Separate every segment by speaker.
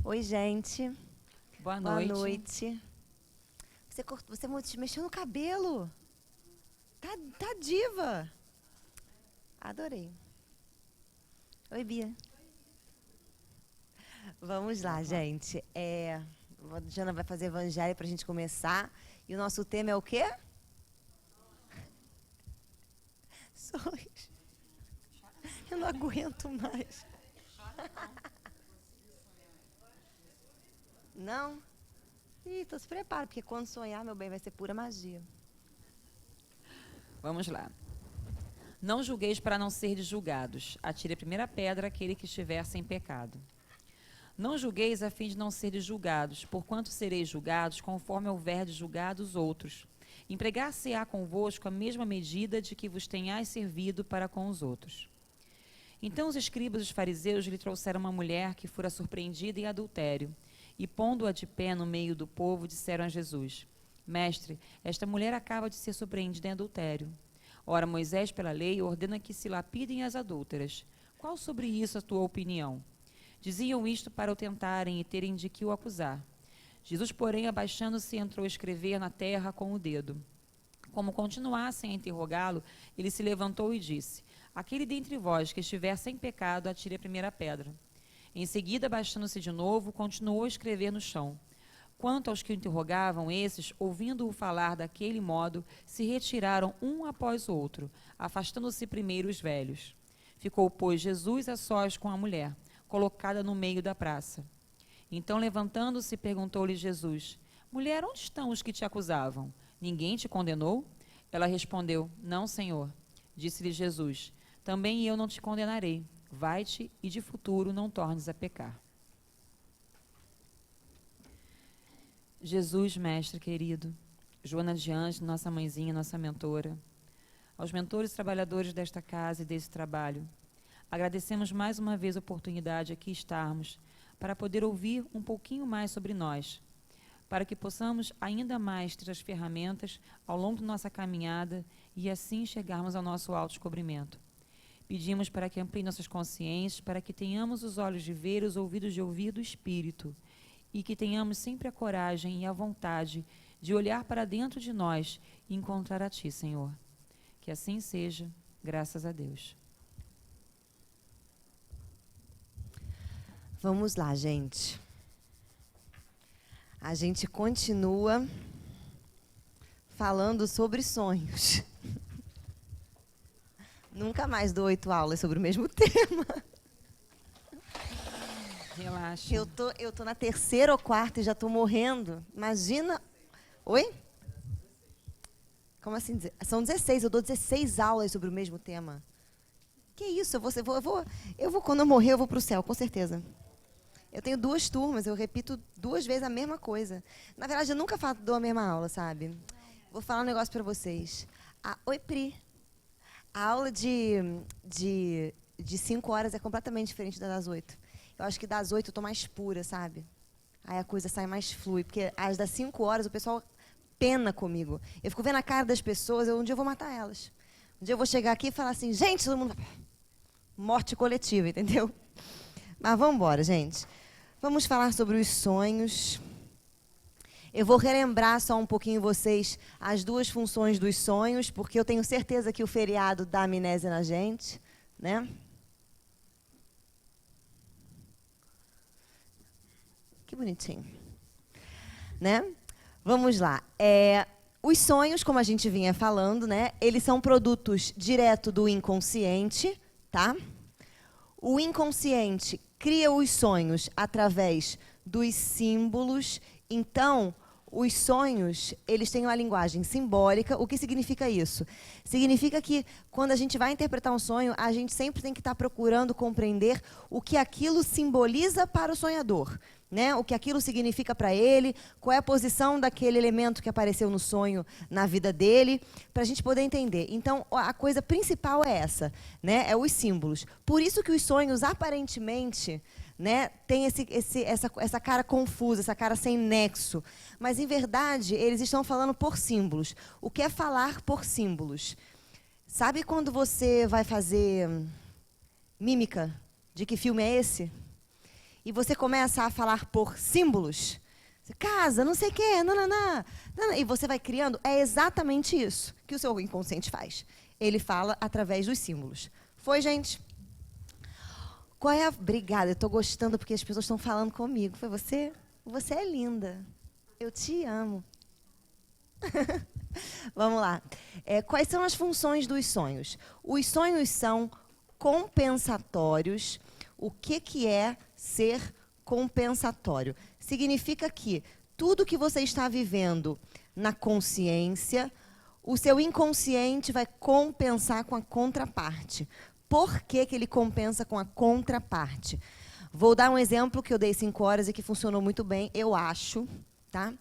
Speaker 1: Oi, gente.
Speaker 2: Boa
Speaker 1: Boa
Speaker 2: noite.
Speaker 1: noite. Você mexeu no cabelo. Tá diva. Adorei. Oi, Bia. Vamos lá, gente. A Diana vai fazer evangelho para a gente começar. E o nosso tema é o quê? Sonhos. Eu não aguento mais. Não? Ih, tô se prepara, porque quando sonhar, meu bem, vai ser pura magia.
Speaker 2: Vamos lá. Não julgueis para não serdes julgados. Atire a primeira pedra aquele que estiver sem pecado. Não julgueis a fim de não serdes julgados, porquanto sereis julgados conforme houverdes julgado os outros. Empregar-se-á convosco a mesma medida de que vos tenhais servido para com os outros. Então os escribas e os fariseus lhe trouxeram uma mulher que fora surpreendida em adultério, e pondo-a de pé no meio do povo, disseram a Jesus: Mestre, esta mulher acaba de ser surpreendida em adultério. Ora, Moisés, pela lei, ordena que se lapidem as adúlteras. Qual sobre isso a tua opinião? Diziam isto para o tentarem e terem de que o acusar. Jesus, porém, abaixando-se, entrou a escrever na terra com o dedo. Como continuassem a interrogá-lo, ele se levantou e disse: Aquele dentre vós que estiver sem pecado, atire a primeira pedra. Em seguida, abaixando-se de novo, continuou a escrever no chão. Quanto aos que o interrogavam, esses, ouvindo-o falar daquele modo, se retiraram um após o outro, afastando-se primeiro os velhos. Ficou, pois, Jesus a sós com a mulher, colocada no meio da praça. Então, levantando-se, perguntou-lhe Jesus: Mulher, onde estão os que te acusavam? Ninguém te condenou? Ela respondeu: Não, Senhor. Disse-lhe Jesus: Também eu não te condenarei. Vai-te e de futuro não tornes a pecar. Jesus, mestre querido, Joana de Anjos, nossa mãezinha, nossa mentora, aos mentores e trabalhadores desta casa e desse trabalho, agradecemos mais uma vez a oportunidade de aqui estarmos para poder ouvir um pouquinho mais sobre nós, para que possamos ainda mais ter as ferramentas ao longo da nossa caminhada e assim chegarmos ao nosso autodescobrimento. Pedimos para que amplie nossas consciências, para que tenhamos os olhos de ver, os ouvidos de ouvir do Espírito, e que tenhamos sempre a coragem e a vontade de olhar para dentro de nós e encontrar a Ti, Senhor. Que assim seja, graças a Deus.
Speaker 1: Vamos lá, gente. A gente continua falando sobre sonhos. Nunca mais dou 8 aulas sobre o mesmo tema.
Speaker 2: Relaxa.
Speaker 1: Eu tô na terceira ou quarta e já tô morrendo. Imagina. Oi? Como assim? São 16. Eu dou 16 aulas sobre o mesmo tema. Que isso? Quando eu morrer, eu vou para o céu, com certeza. Eu tenho 2 turmas, eu repito 2 vezes a mesma coisa. Na verdade, eu nunca dou a mesma aula, sabe? Vou falar um negócio para vocês. Oi, Pri. A aula de 5 horas é completamente diferente da das 8. Eu acho que das 8 eu tô mais pura, sabe? Aí a coisa sai mais flui. Porque as das 5 horas o pessoal pena comigo. Eu fico vendo a cara das pessoas, um dia eu vou matar elas. Um dia eu vou chegar aqui e falar assim, gente, todo mundo... Morte coletiva, entendeu? Mas vamos embora, gente. Vamos falar sobre os sonhos. Eu vou relembrar só um pouquinho vocês as 2 funções dos sonhos, porque eu tenho certeza que o feriado dá amnésia na gente, né? Que bonitinho. Né? Vamos lá. Os sonhos, como a gente vinha falando, né? Eles são produtos direto do inconsciente, tá? O inconsciente cria os sonhos através dos símbolos. Então, os sonhos, eles têm uma linguagem simbólica. O que significa isso? Significa que, quando a gente vai interpretar um sonho, a gente sempre tem que estar procurando compreender o que aquilo simboliza para o sonhador, né? O que aquilo significa para ele, qual é a posição daquele elemento que apareceu no sonho na vida dele, para a gente poder entender. Então, a coisa principal é essa, né? É os símbolos. Por isso que os sonhos, aparentemente, né, tem essa cara confusa, essa cara sem nexo. Mas, em verdade, eles estão falando por símbolos. O que é falar por símbolos? Sabe quando você vai fazer mímica? De que filme é esse? e você começa a falar por símbolos, você casa, não sei o quê, nananã, e você vai criando, é exatamente isso que o seu inconsciente faz. Ele fala através dos símbolos. Foi, gente? Qual é a... Obrigada, eu estou gostando porque as pessoas estão falando comigo. Foi você? Você é linda. Eu te amo. Vamos lá. Quais são as funções dos sonhos? Os sonhos são compensatórios. O que é ser compensatório? Significa que tudo que você está vivendo na consciência, o seu inconsciente vai compensar com a contraparte. Por que ele compensa com a contraparte? Vou dar um exemplo que eu dei 5 horas e que funcionou muito bem, eu acho, tá?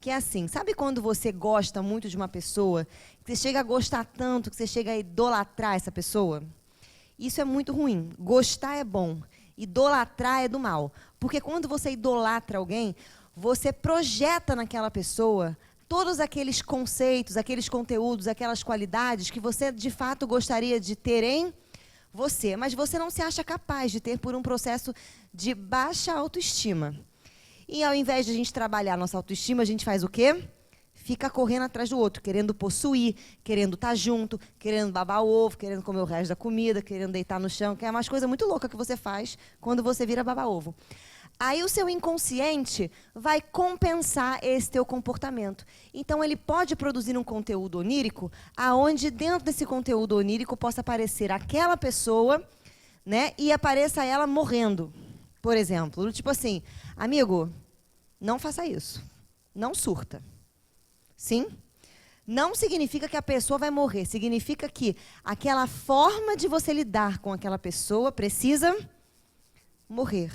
Speaker 1: Que é assim, sabe quando você gosta muito de uma pessoa, que você chega a gostar tanto, que você chega a idolatrar essa pessoa? Isso é muito ruim. Gostar é bom, idolatrar é do mal. Porque quando você idolatra alguém, você projeta naquela pessoa todos aqueles conceitos, aqueles conteúdos, aquelas qualidades que você, de fato, gostaria de ter em você, mas você não se acha capaz de ter por um processo de baixa autoestima. E ao invés de a gente trabalhar nossa autoestima, a gente faz o quê? Fica correndo atrás do outro, querendo possuir, querendo estar junto, querendo babar o ovo, querendo comer o resto da comida, querendo deitar no chão, que é umas coisas muito loucas que você faz quando você vira babar ovo. Aí o seu inconsciente vai compensar esse teu comportamento. Então ele pode produzir um conteúdo onírico, aonde dentro desse conteúdo onírico possa aparecer aquela pessoa, né, e apareça ela morrendo, por exemplo. Tipo assim, amigo, não faça isso. Não surta. Sim? Não significa que a pessoa vai morrer. Significa que aquela forma de você lidar com aquela pessoa precisa morrer.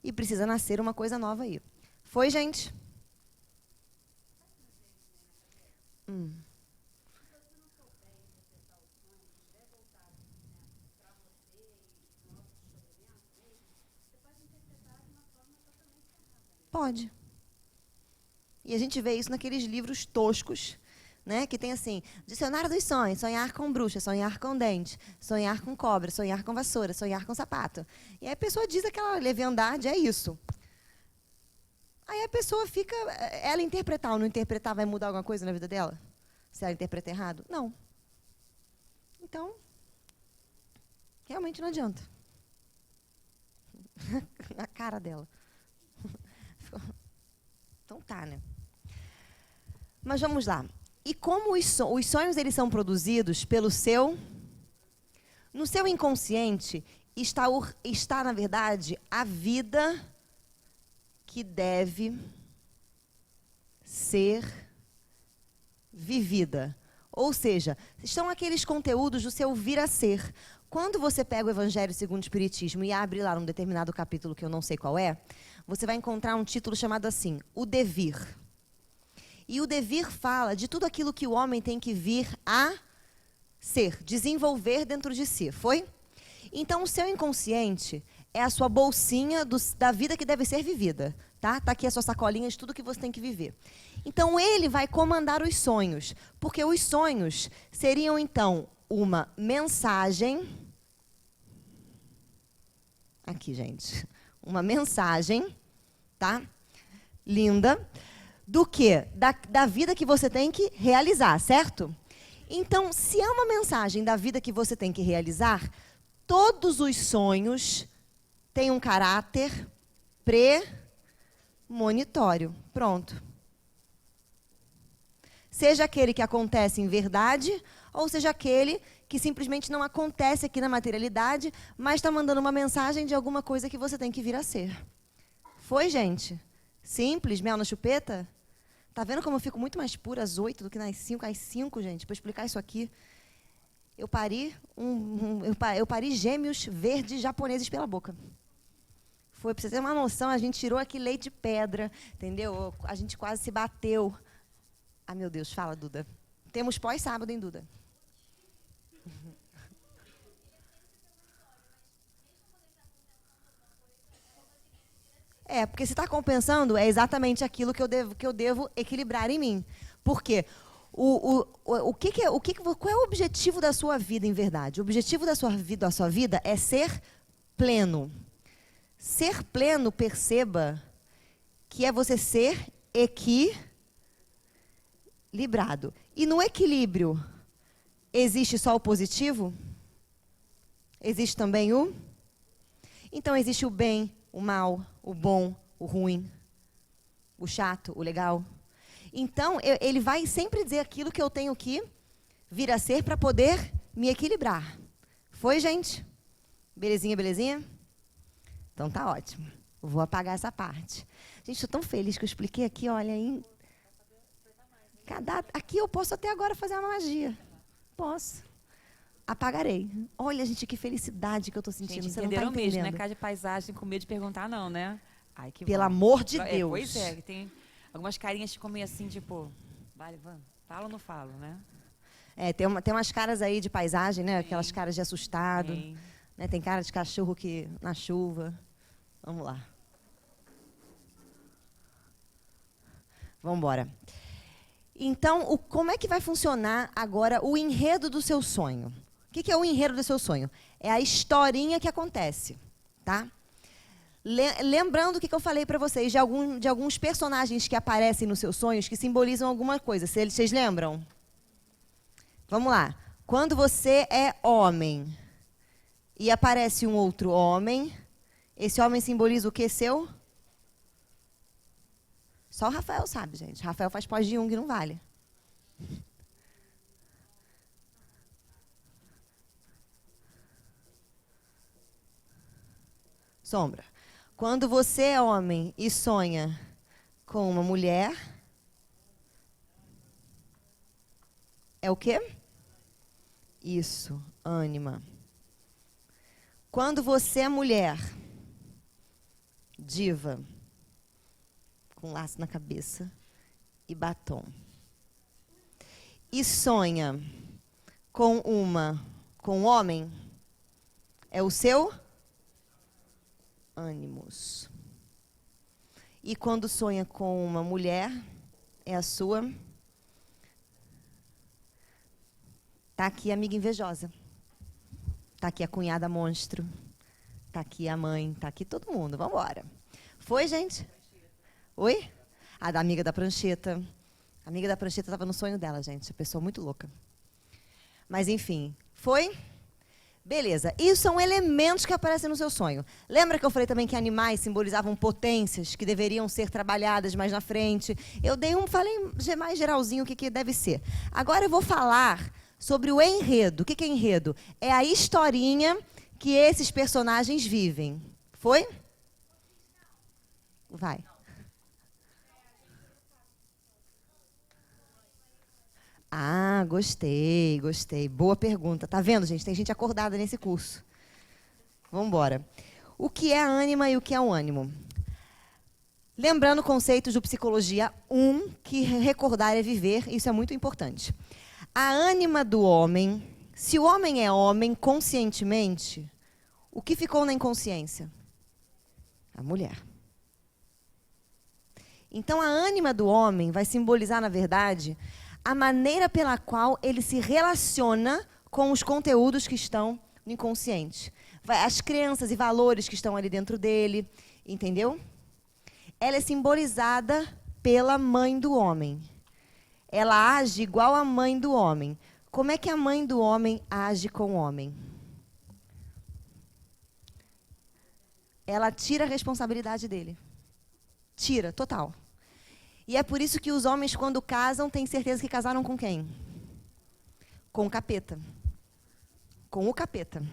Speaker 1: E precisa nascer uma coisa nova aí. Foi, gente? Pode. E a gente vê isso naqueles livros toscos, né? Que tem assim, dicionário dos sonhos, sonhar com bruxa, sonhar com dente, sonhar com cobra, sonhar com vassoura, sonhar com sapato. E aí a pessoa diz aquela leviandade, é isso. Aí a pessoa fica, ela interpretar ou não interpretar vai mudar alguma coisa na vida dela? Se ela interpreta errado? Não. Então, realmente não adianta. A cara dela. Então tá, né? Mas vamos lá. E como os sonhos eles são produzidos pelo seu... No seu inconsciente está, na verdade, a vida que deve ser vivida. Ou seja, estão aqueles conteúdos do seu vir a ser. Quando você pega o Evangelho segundo o Espiritismo e abre lá num determinado capítulo, que eu não sei qual é, você vai encontrar um título chamado assim, O Devir. E o devir fala de tudo aquilo que o homem tem que vir a ser, desenvolver dentro de si. Foi? Então, o seu inconsciente é a sua bolsinha da vida que deve ser vivida. Tá aqui a sua sacolinha de tudo que você tem que viver. Então, ele vai comandar os sonhos. Porque os sonhos seriam, então, uma mensagem... Aqui, gente. Uma mensagem, tá? Linda. Do quê? Da vida que você tem que realizar, certo? Então, se é uma mensagem da vida que você tem que realizar, todos os sonhos têm um caráter premonitório. Pronto. Seja aquele que acontece em verdade, ou seja aquele que simplesmente não acontece aqui na materialidade, mas está mandando uma mensagem de alguma coisa que você tem que vir a ser. Foi, gente? Simples, mel na chupeta? Tá vendo como eu fico muito mais pura às 8 do que nas 5? Às 5, gente, para explicar isso aqui. Eu pari gêmeos verdes japoneses pela boca. Foi, para você ter uma noção, a gente tirou aqui leite de pedra, entendeu? A gente quase se bateu. Ah, meu Deus, fala, Duda. Temos pós-sábado, hein, Duda? Porque se está compensando, é exatamente aquilo que eu devo equilibrar em mim. Por quê? Qual é o objetivo da sua vida, em verdade? O objetivo da sua vida é ser pleno. Ser pleno, perceba, que é você ser equilibrado. E no equilíbrio, existe só o positivo? Existe também o? Então, existe o bem, o mal, o bom, o ruim, o chato, o legal. Então, ele vai sempre dizer aquilo que eu tenho que vir a ser para poder me equilibrar. Foi, gente? Belezinha, belezinha? Então, tá ótimo. Vou apagar essa parte. Gente, estou tão feliz que eu expliquei aqui, olha, aqui eu posso até agora fazer uma magia. Posso. Apagarei. Olha, gente, que felicidade que eu estou sentindo.
Speaker 2: Gente,
Speaker 1: você não está
Speaker 2: entenderam
Speaker 1: entendendo.
Speaker 2: mesmo, né? Cara de paisagem, com medo de perguntar não, né? Ai, que
Speaker 1: Pelo
Speaker 2: bom.
Speaker 1: amor de Deus.
Speaker 2: Pois é, tem algumas carinhas que ficam meio assim, tipo, vale, falo ou não falo, né?
Speaker 1: Tem umas caras aí de paisagem, né? Aquelas caras de assustado. Né? Tem cara de cachorro que na chuva. Vamos lá. Vamos embora. Então, como é que vai funcionar agora o enredo do seu sonho? O que é o enredo do seu sonho? É a historinha que acontece, tá? Lembrando o que eu falei para vocês de alguns personagens que aparecem nos seus sonhos que simbolizam alguma coisa. Vocês lembram? Vamos lá. Quando você é homem e aparece um outro homem, esse homem simboliza o que seu? Só o Rafael sabe, gente. Rafael faz pós de Jung, não vale. Sombra. Quando você é homem e sonha com uma mulher, é o quê? Isso, ânima. Quando você é mulher, diva, com laço na cabeça e batom, e sonha com um homem, é o seu ânimos. E quando sonha com uma mulher, é a sua. Tá aqui a amiga invejosa. Tá aqui a cunhada monstro. Tá aqui a mãe. Tá aqui todo mundo. Vamos embora. Foi, gente? Oi? A da amiga da prancheta. A amiga da prancheta estava no sonho dela, gente. A pessoa muito louca. Mas, enfim. Foi? Beleza. Isso são elementos que aparecem no seu sonho. Lembra que eu falei também que animais simbolizavam potências que deveriam ser trabalhadas mais na frente? Falei mais geralzinho o que deve ser. Agora eu vou falar sobre o enredo. O que é enredo? É a historinha que esses personagens vivem. Foi? Vai. Ah, gostei. Boa pergunta. Tá vendo, gente? Tem gente acordada nesse curso. Vamos embora. O que é a ânima e o que é o ânimo? Lembrando conceitos do Psicologia 1, que recordar é viver, isso é muito importante. A ânima do homem, se o homem é homem conscientemente, o que ficou na inconsciência? A mulher. Então, a ânima do homem vai simbolizar, na verdade, a maneira pela qual ele se relaciona com os conteúdos que estão no inconsciente. As crenças e valores que estão ali dentro dele, entendeu? Ela é simbolizada pela mãe do homem. Ela age igual à mãe do homem. Como é que a mãe do homem age com o homem? Ela tira a responsabilidade dele. Tira, total. E é por isso que os homens, quando casam, têm certeza que casaram com quem? Com o capeta. Com o capeta.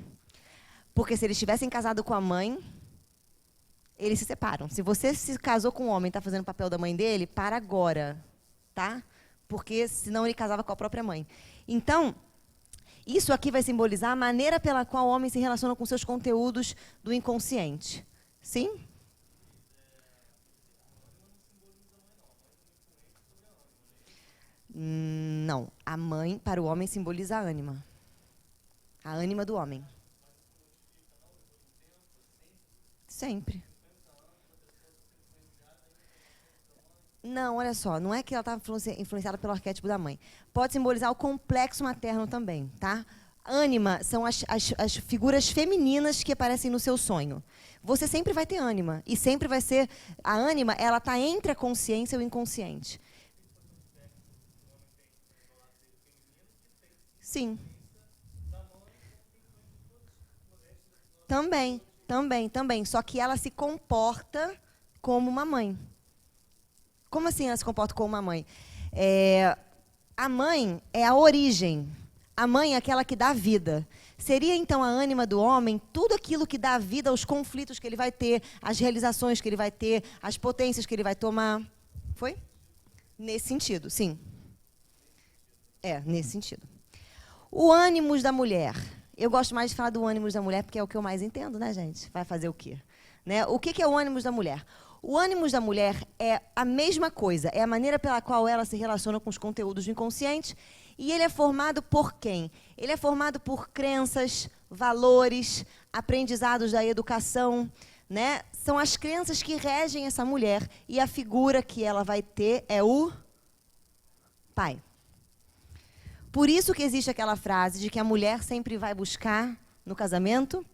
Speaker 1: Porque se eles tivessem casado com a mãe, eles se separam. Se você se casou com um homem e está fazendo o papel da mãe dele, para agora, tá? Porque senão ele casava com a própria mãe. Então, isso aqui vai simbolizar a maneira pela qual o homem se relaciona com seus conteúdos do inconsciente. Sim? Não. A mãe, para o homem, simboliza a ânima. A ânima do homem. Sempre. Não, olha só, não é que ela está influenciada pelo arquétipo da mãe. Pode simbolizar o complexo materno também, tá? Ânima são as figuras femininas que aparecem no seu sonho. Você sempre vai ter ânima. E sempre vai ser... A ânima, ela está entre a consciência e o inconsciente. Sim. Também. Só que ela se comporta como uma mãe. Como assim ela se comporta como uma mãe? A mãe é a origem. A mãe é aquela que dá vida. Seria, então, a ânima do homem tudo aquilo que dá vida aos conflitos que ele vai ter, às realizações que ele vai ter, às potências que ele vai tomar. Foi? Nesse sentido, sim. Nesse sentido. O ânimos da mulher. Eu gosto mais de falar do ânimos da mulher, porque é o que eu mais entendo, né, gente? Vai fazer o quê? Né? O que é o ânimos da mulher? O ânimos da mulher é a mesma coisa, é a maneira pela qual ela se relaciona com os conteúdos do inconsciente, e ele é formado por quem? Ele é formado por crenças, valores, aprendizados da educação, né? São as crenças que regem essa mulher, e a figura que ela vai ter é o pai. Por isso que existe aquela frase de que a mulher sempre vai buscar, no casamento,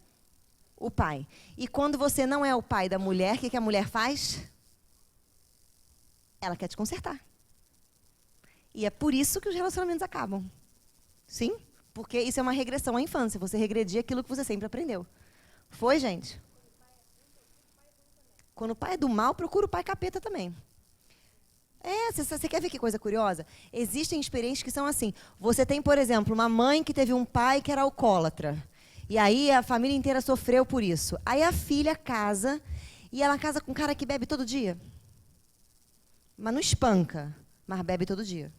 Speaker 1: o pai. E quando você não é o pai da mulher, o que a mulher faz? Ela quer te consertar. E é por isso que os relacionamentos acabam. Sim? Porque isso é uma regressão à infância. Você regredir aquilo que você sempre aprendeu. Foi, gente? Quando o pai é do mal, procura o pai capeta também. Você quer ver que coisa curiosa? Existem experiências que são assim. Você tem, por exemplo, uma mãe que teve um pai que era alcoólatra. E aí a família inteira sofreu por isso. Aí a filha casa, e ela casa com um cara que bebe todo dia. Mas não espanca, mas bebe todo dia.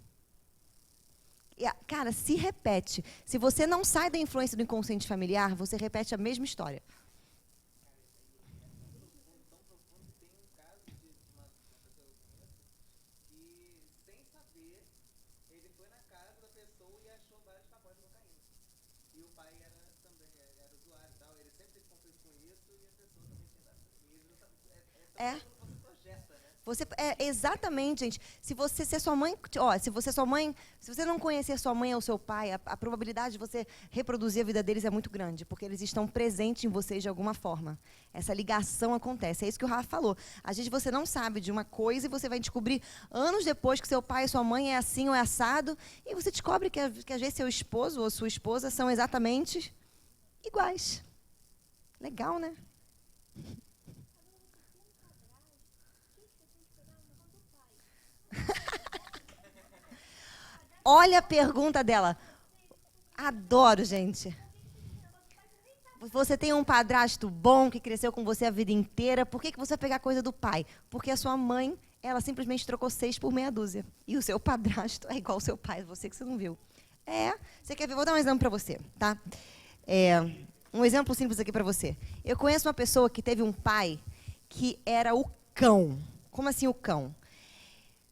Speaker 1: E, cara, se repete. Se você não sai da influência do inconsciente familiar, você repete a mesma história. Exatamente, gente. Se sua mãe, se você não conhecer sua mãe ou seu pai, a probabilidade de você reproduzir a vida deles é muito grande, porque eles estão presentes em vocês de alguma forma. Essa ligação acontece. É isso que o Rafa falou. Às vezes você não sabe de uma coisa e você vai descobrir anos depois que seu pai e sua mãe é assim ou é assado, e você descobre que às vezes seu esposo ou sua esposa são exatamente iguais. Legal, né? Olha a pergunta dela. Adoro, gente. Você tem um padrasto bom que cresceu com você a vida inteira. Por que você vai pegar coisa do pai? Porque a sua mãe, ela simplesmente trocou 6 por meia dúzia. E o seu padrasto é igual ao seu pai, você que você não viu. Você quer ver? Vou dar um exemplo para você, tá? Um exemplo simples aqui para você. Eu conheço uma pessoa que teve um pai que era o cão. Como assim o cão?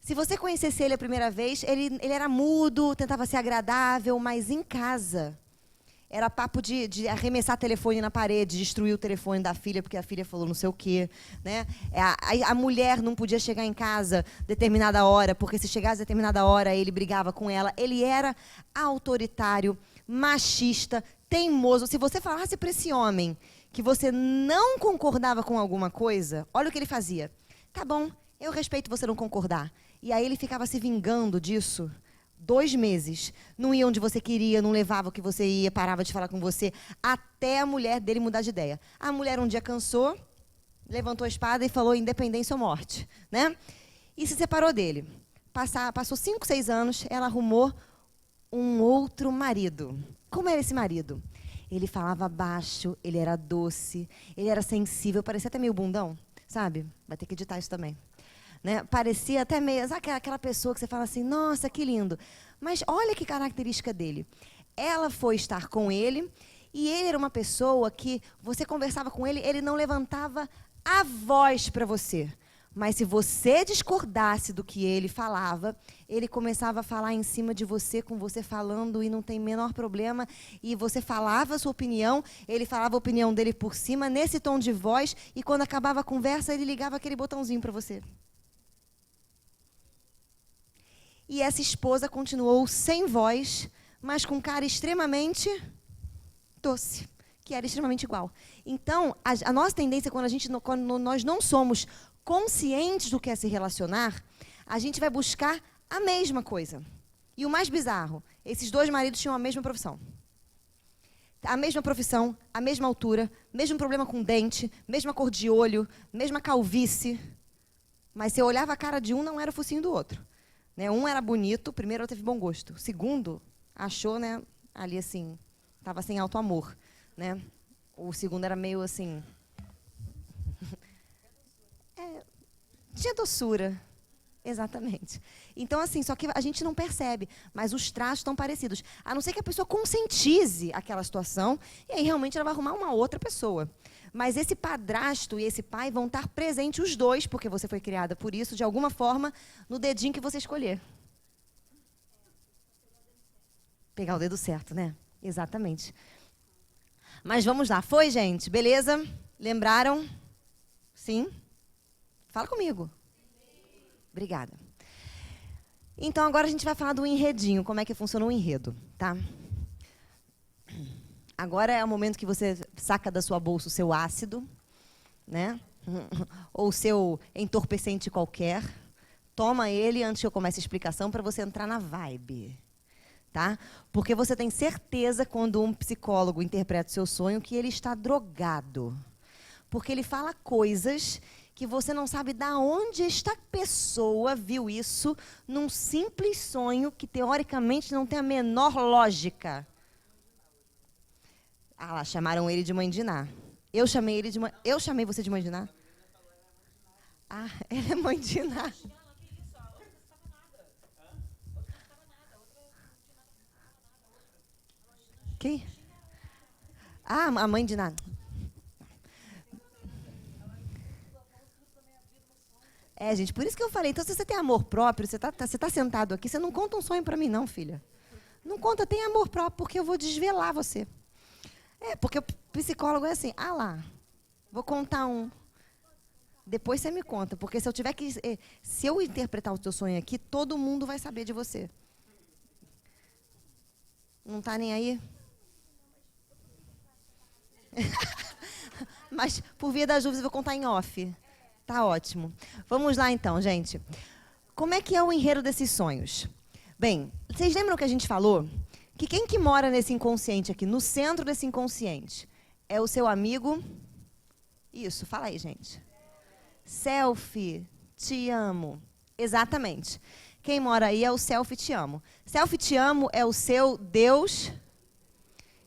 Speaker 1: Se você conhecesse ele a primeira vez, ele era mudo, tentava ser agradável, mas em casa era papo de arremessar telefone na parede, destruir o telefone da filha, porque a filha falou não sei o quê. Né? A mulher não podia chegar em casa determinada hora, porque se chegasse determinada hora, ele brigava com ela. Ele era autoritário, machista, teimoso. Se você falasse para esse homem que você não concordava com alguma coisa, olha o que ele fazia. Tá bom, eu respeito você não concordar. E aí ele ficava se vingando disso 2 meses. Não ia onde você queria, não levava o que você ia, parava de falar com você, até a mulher dele mudar de ideia. A mulher um dia cansou, levantou a espada e falou independência ou morte. Né? E se separou dele. Passou 5, 6 anos, ela arrumou um outro marido. Como era esse marido? Ele falava baixo, ele era doce, ele era sensível, parecia até meio bundão, sabe? Vai ter que editar isso também. Né? Parecia até meio... Sabe aquela pessoa que você fala assim, nossa, que lindo. Mas olha que característica dele. Ela foi estar com ele e ele era uma pessoa que você conversava com ele, ele não levantava a voz para você. Mas se você discordasse do que ele falava, ele começava a falar em cima de você, com você falando e não tem menor problema. E você falava a sua opinião, ele falava a opinião dele por cima, nesse tom de voz, e quando acabava a conversa, ele ligava aquele botãozinho para você. E essa esposa continuou sem voz, mas com cara extremamente doce, que era extremamente igual. Então, a nossa tendência, quando nós não somos conscientes do que é se relacionar, a gente vai buscar a mesma coisa. E o mais bizarro, esses dois maridos tinham a mesma profissão. A mesma profissão, a mesma altura, mesmo problema com dente, mesma cor de olho, mesma calvície. Mas se eu olhava a cara de um, não era o focinho do outro. Né? Um era bonito, o primeiro teve bom gosto. O segundo achou, né, ali assim, estava sem alto amor. Né? O segundo era meio assim... tinha doçura. Exatamente. Então, assim, só que a gente não percebe, mas os traços estão parecidos. A não ser que a pessoa conscientize aquela situação, e aí realmente ela vai arrumar uma outra pessoa. Mas esse padrasto e esse pai vão estar presentes os dois, porque você foi criada por isso, de alguma forma, no dedinho que você escolher. Pegar o dedo certo, né? Exatamente. Mas vamos lá. Foi, gente? Beleza? Lembraram? Sim? Fala comigo. Obrigada. Então, agora a gente vai falar do enredinho, como é que funciona o enredo, tá? Agora é o momento que você saca da sua bolsa o seu ácido, né? Ou o seu entorpecente qualquer. Toma ele antes que eu comece a explicação para você entrar na vibe, tá? Porque você tem certeza, quando um psicólogo interpreta o seu sonho, que ele está drogado. Porque ele fala coisas que você não sabe de onde esta pessoa viu isso num simples sonho que, teoricamente, não tem a menor lógica. Ah lá, chamaram ele de Mãe Diná. Eu chamei você de Mãe Diná? Ah, ela é Mãe Diná. Quem? Ah, a Mãe Diná. Gente, por isso que eu falei. Então, se você tem amor próprio, você tá sentado aqui, você não conta um sonho para mim, não, filha. Não conta, tem amor próprio, porque eu vou desvelar você. Porque o psicólogo é assim, lá, vou contar um. Depois você me conta, porque se eu interpretar o teu sonho aqui, todo mundo vai saber de você. Não tá nem aí? Mas, por via das dúvidas, eu vou contar em off. Tá ótimo. Vamos lá, então, gente. Como é que é o enredo desses sonhos? Bem, vocês lembram que a gente falou que quem que mora nesse inconsciente aqui, no centro desse inconsciente, é o seu amigo? Isso, fala aí, gente. Selfie, te amo. Exatamente. Quem mora aí é o selfie, te amo. Selfie, te amo é o seu Deus.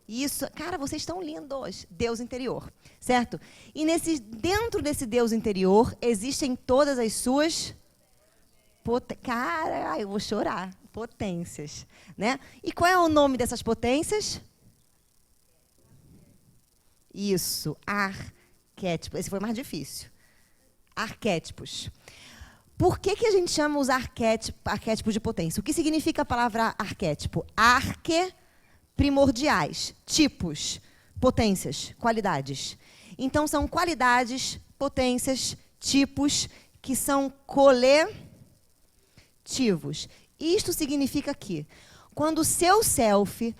Speaker 1: Isso, cara, vocês estão lindos. Deus interior, certo? E dentro desse Deus interior existem todas as suas cara, eu vou chorar. Potências, né? E qual é o nome dessas potências? Isso, arquétipos. Esse foi mais difícil. Arquétipos. Por que a gente chama os arquétipos de potência? O que significa a palavra arquétipo? Primordiais, tipos, potências, qualidades. Então, são qualidades, potências, tipos que são coletivos. Isto significa que, quando o seu self,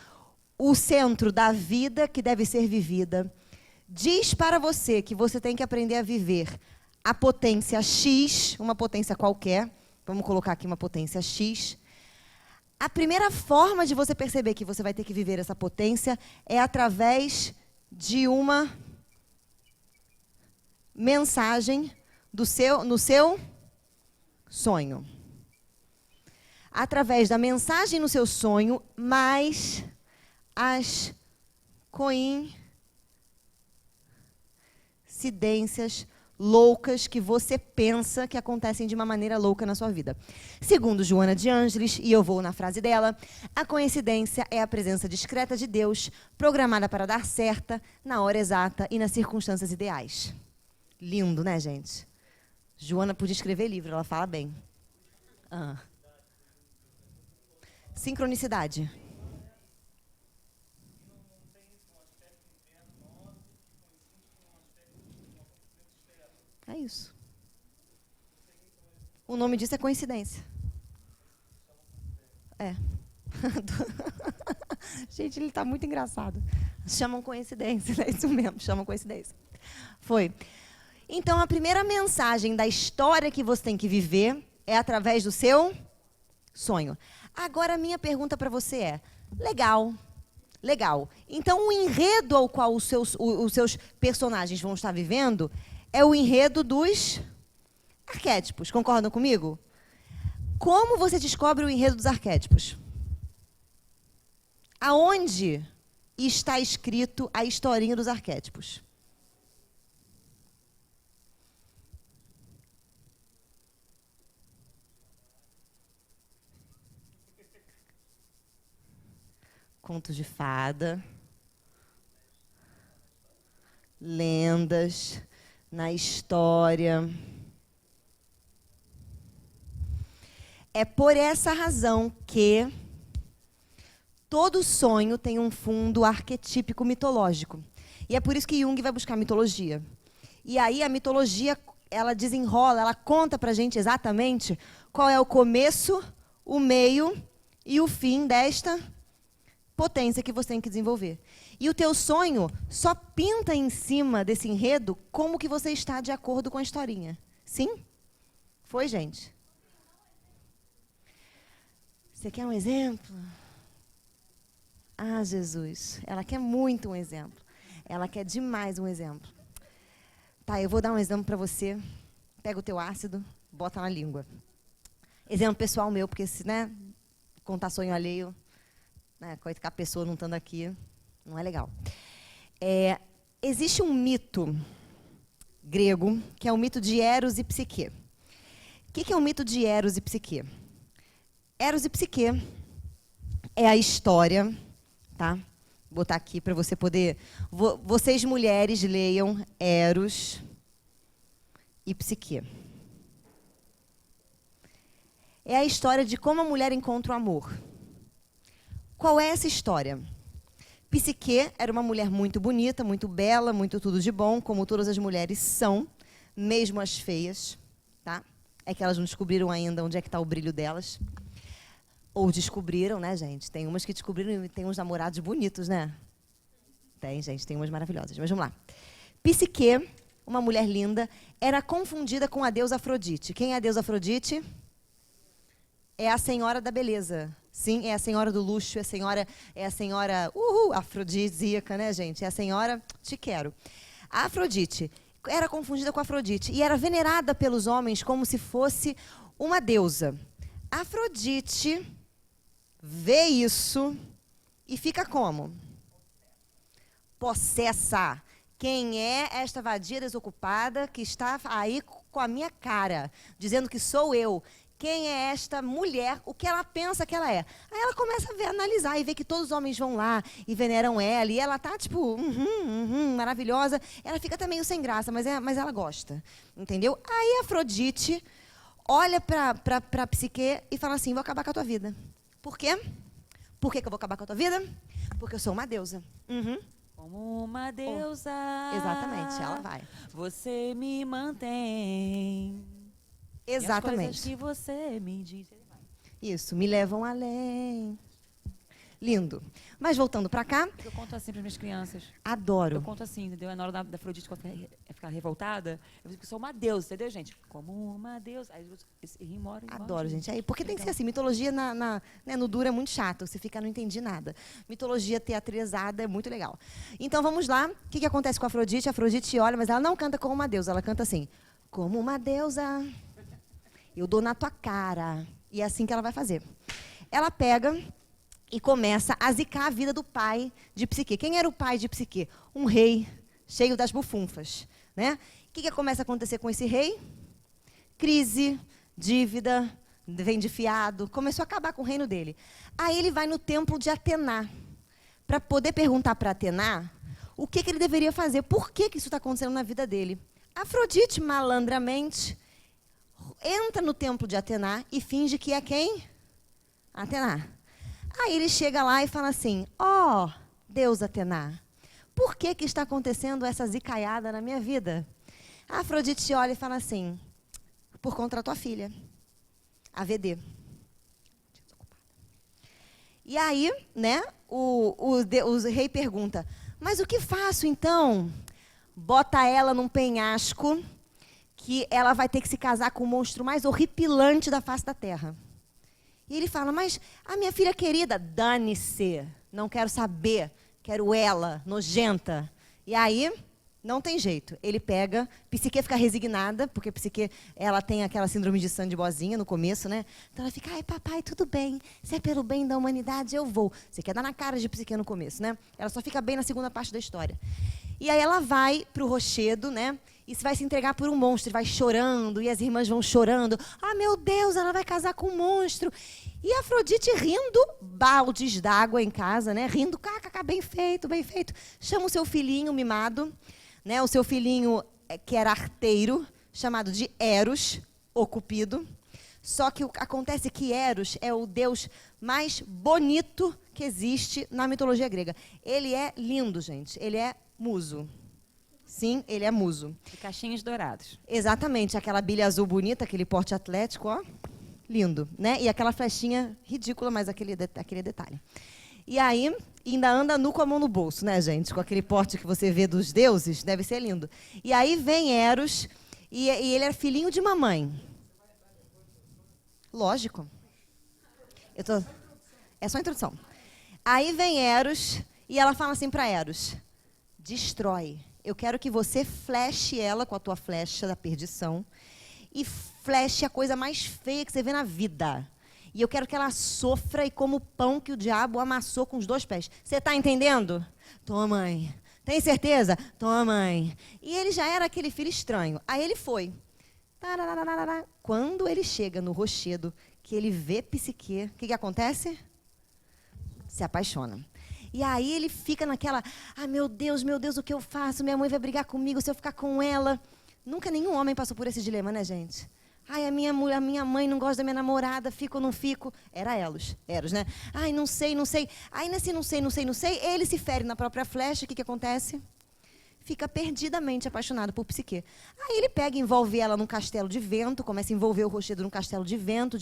Speaker 1: o centro da vida que deve ser vivida, diz para você que você tem que aprender a viver a potência X, uma potência qualquer, vamos colocar aqui uma potência X, a primeira forma de você perceber que você vai ter que viver essa potência é através de uma mensagem no seu sonho. Através da mensagem no seu sonho, mais as coincidências loucas que você pensa que acontecem de uma maneira louca na sua vida. Segundo Joana de Ângeles, e eu vou na frase dela, a coincidência é a presença discreta de Deus, programada para dar certa, na hora exata e nas circunstâncias ideais. Lindo, né, gente? Joana podia escrever livro, ela fala bem. Sincronicidade. É isso. O nome disso é coincidência. Gente, ele está muito engraçado. Chamam coincidência, é isso mesmo, chamam coincidência. Foi. Então, a primeira mensagem da história que você tem que viver é através do seu sonho. Agora, a minha pergunta para você é, legal. Então, o enredo ao qual os seus personagens vão estar vivendo é o enredo dos arquétipos. Concordam comigo? Como você descobre o enredo dos arquétipos? Aonde está escrito a historinha dos arquétipos? Contos de fada, lendas, na história. É por essa razão que todo sonho tem um fundo arquetípico mitológico. E é por isso que Jung vai buscar mitologia. E aí a mitologia, ela desenrola, ela conta pra gente exatamente qual é o começo, o meio e o fim desta potência que você tem que desenvolver. E o teu sonho só pinta em cima desse enredo como que você está de acordo com a historinha. Sim? Foi, gente? Você quer um exemplo? Ah, Jesus, ela quer muito um exemplo. Ela quer demais um exemplo. Tá, eu vou dar um exemplo para você. Pega o teu ácido, bota na língua. Exemplo pessoal meu, porque se, né, contar sonho alheio, né, com a pessoa não estando aqui, não é legal. Existe um mito grego, que é o mito de Eros e Psique. O que é o mito de Eros e Psique? Eros e Psique é a história, tá? Vou botar aqui para você poder... Vocês, mulheres, leiam Eros e Psique. É a história de como a mulher encontra o amor. Qual é essa história? Psique era uma mulher muito bonita, muito bela, muito tudo de bom, como todas as mulheres são, mesmo as feias, tá? É que elas não descobriram ainda onde é que está o brilho delas. Ou descobriram, né, gente? Tem umas que descobriram e tem uns namorados bonitos, né? Tem, gente, tem umas maravilhosas. Mas vamos lá. Psique, uma mulher linda, era confundida com a deusa Afrodite. Quem é a deusa Afrodite? É a senhora da beleza. Sim, é a senhora do luxo, é a senhora afrodisíaca, né, gente? É a senhora te quero. A Afrodite era confundida com a Afrodite e era venerada pelos homens como se fosse uma deusa. Afrodite vê isso e fica como? Possessa. Quem é esta vadia desocupada que está aí com a minha cara, dizendo que sou eu? Quem é esta mulher, o que ela pensa que ela é. Aí ela começa a ver, analisar e ver que todos os homens vão lá e veneram ela. E ela tá, tipo, maravilhosa. Ela fica até meio sem graça, mas ela gosta. Entendeu? Aí a Afrodite olha pra Psique e fala assim, vou acabar com a tua vida. Por quê? Por que eu vou acabar com a tua vida? Porque eu sou uma deusa.
Speaker 2: Como uma deusa.
Speaker 1: Exatamente, ela vai.
Speaker 2: Você me mantém.
Speaker 1: Exatamente.
Speaker 2: E as coisas que você me diz.
Speaker 1: Isso, me levam além. Lindo. Mas voltando para cá.
Speaker 2: Eu conto assim para minhas crianças.
Speaker 1: Adoro.
Speaker 2: Eu conto assim, entendeu? Na hora da Afrodite, quando ficar revoltada, eu digo que sou uma deusa, entendeu, gente? Como uma deusa. Aí rimora.
Speaker 1: Adoro, gente. Aí, porque tem que ser assim. Mitologia né, no duro é muito chato. Você fica, não entendi nada. Mitologia teatralizada é muito legal. Então, vamos lá. O que acontece com a Afrodite? A Afrodite olha, mas ela não canta como uma deusa. Ela canta assim. Como uma deusa, eu dou na tua cara. E é assim que ela vai fazer. Ela pega e começa a zicar a vida do pai de Psique. Quem era o pai de Psique? Um rei cheio das bufunfas, né? O que começa a acontecer com esse rei? Crise, dívida, vem de fiado. Começou a acabar com o reino dele. Aí ele vai no templo de Atena para poder perguntar para Atena o que ele deveria fazer. Por que isso está acontecendo na vida dele? Afrodite, malandramente, entra no templo de Atena e finge que é quem? Atena. Aí ele chega lá e fala assim, ó, Deus Atena, por que está acontecendo essa zicaiada na minha vida? A Afrodite olha e fala assim, por conta da tua filha, a VD. E aí, né, o rei pergunta, Mas o que faço então? Bota ela num penhasco que ela vai ter que se casar com o monstro mais horripilante da face da terra. E ele fala, mas a minha filha querida, dane-se, não quero saber, quero ela, nojenta. E aí, não tem jeito, ele pega, Psique fica resignada, porque Psique, ela tem aquela síndrome de Sandy boazinha no começo, né? Então ela fica, ai papai, tudo bem, se é pelo bem da humanidade, eu vou. Você quer dar na cara de Psique no começo, né? Ela só fica bem na segunda parte da história. E aí ela vai para o rochedo, né? E vai se entregar por um monstro, vai chorando, e as irmãs vão chorando. Ah, meu Deus, ela vai casar com um monstro. E a Afrodite rindo, baldes d'água em casa, né? Rindo, kkk, bem feito, bem feito. Chama o seu filhinho mimado, né? O seu filhinho que era arteiro, chamado de Eros, o Cupido. Só que acontece que Eros é o deus mais bonito que existe na mitologia grega. Ele é lindo, gente. Ele é muso. Sim, ele é muso.
Speaker 2: E cachinhos dourados.
Speaker 1: Exatamente, aquela bilha azul bonita, aquele porte atlético, ó, lindo, né? E aquela flechinha ridícula, mas aquele detalhe. E aí, ainda anda nu com a mão no bolso, né, gente? Com aquele porte que você vê dos deuses, deve ser lindo. E aí vem Eros, e ele é filhinho de mamãe. Lógico. É só a introdução. Aí vem Eros, e ela fala assim para Eros, destrói. Eu quero que você fleche ela com a tua flecha da perdição e fleche a coisa mais feia que você vê na vida. E eu quero que ela sofra e coma o pão que o diabo amassou com os 2 pés. Você está entendendo? Toma, mãe. Tem certeza? Toma, mãe. E ele já era aquele filho estranho. Aí ele foi. Tarararara. Quando ele chega no rochedo, que ele vê Psique, o que acontece? Se apaixona. E aí ele fica naquela, meu Deus, o que eu faço? Minha mãe vai brigar comigo se eu ficar com ela. Nunca nenhum homem passou por esse dilema, né, gente? Ai, a minha mãe não gosta da minha namorada, fico ou não fico? Era Eros, né? Ai, não sei. Aí nesse não sei, ele se fere na própria flecha, o que acontece? Fica perdidamente apaixonado por Psique. Aí ele pega e envolve ela num castelo de vento, começa a envolver o rochedo num castelo de vento.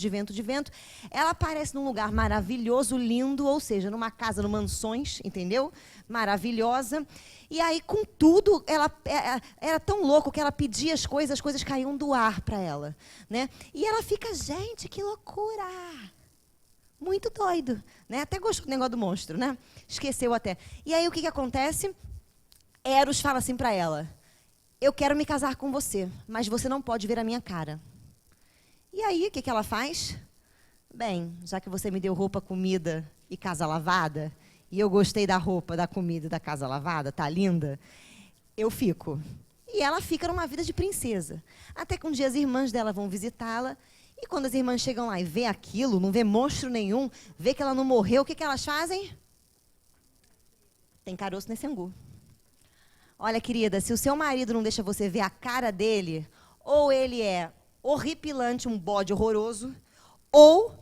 Speaker 1: Ela aparece num lugar maravilhoso, lindo, ou seja, numa casa, numa mansões, entendeu? Maravilhosa. E aí, com tudo, ela era tão louco que ela pedia as coisas caíam do ar para ela, né? E ela fica, gente, que loucura! Muito doido, né? Até gostou do negócio do monstro, né? Esqueceu até. E aí, o que acontece? Eros fala assim para ela, eu quero me casar com você, mas você não pode ver a minha cara. E aí, o que ela faz? Bem, já que você me deu roupa, comida e casa lavada, e eu gostei da roupa, da comida e da casa lavada, tá linda, eu fico. E ela fica numa vida de princesa. Até que um dia as irmãs dela vão visitá-la, e quando as irmãs chegam lá e vê aquilo, não vê monstro nenhum, vê que ela não morreu, o que elas fazem? Tem caroço nesse angu. Olha, querida, se o seu marido não deixa você ver a cara dele, ou ele é horripilante, um bode horroroso, ou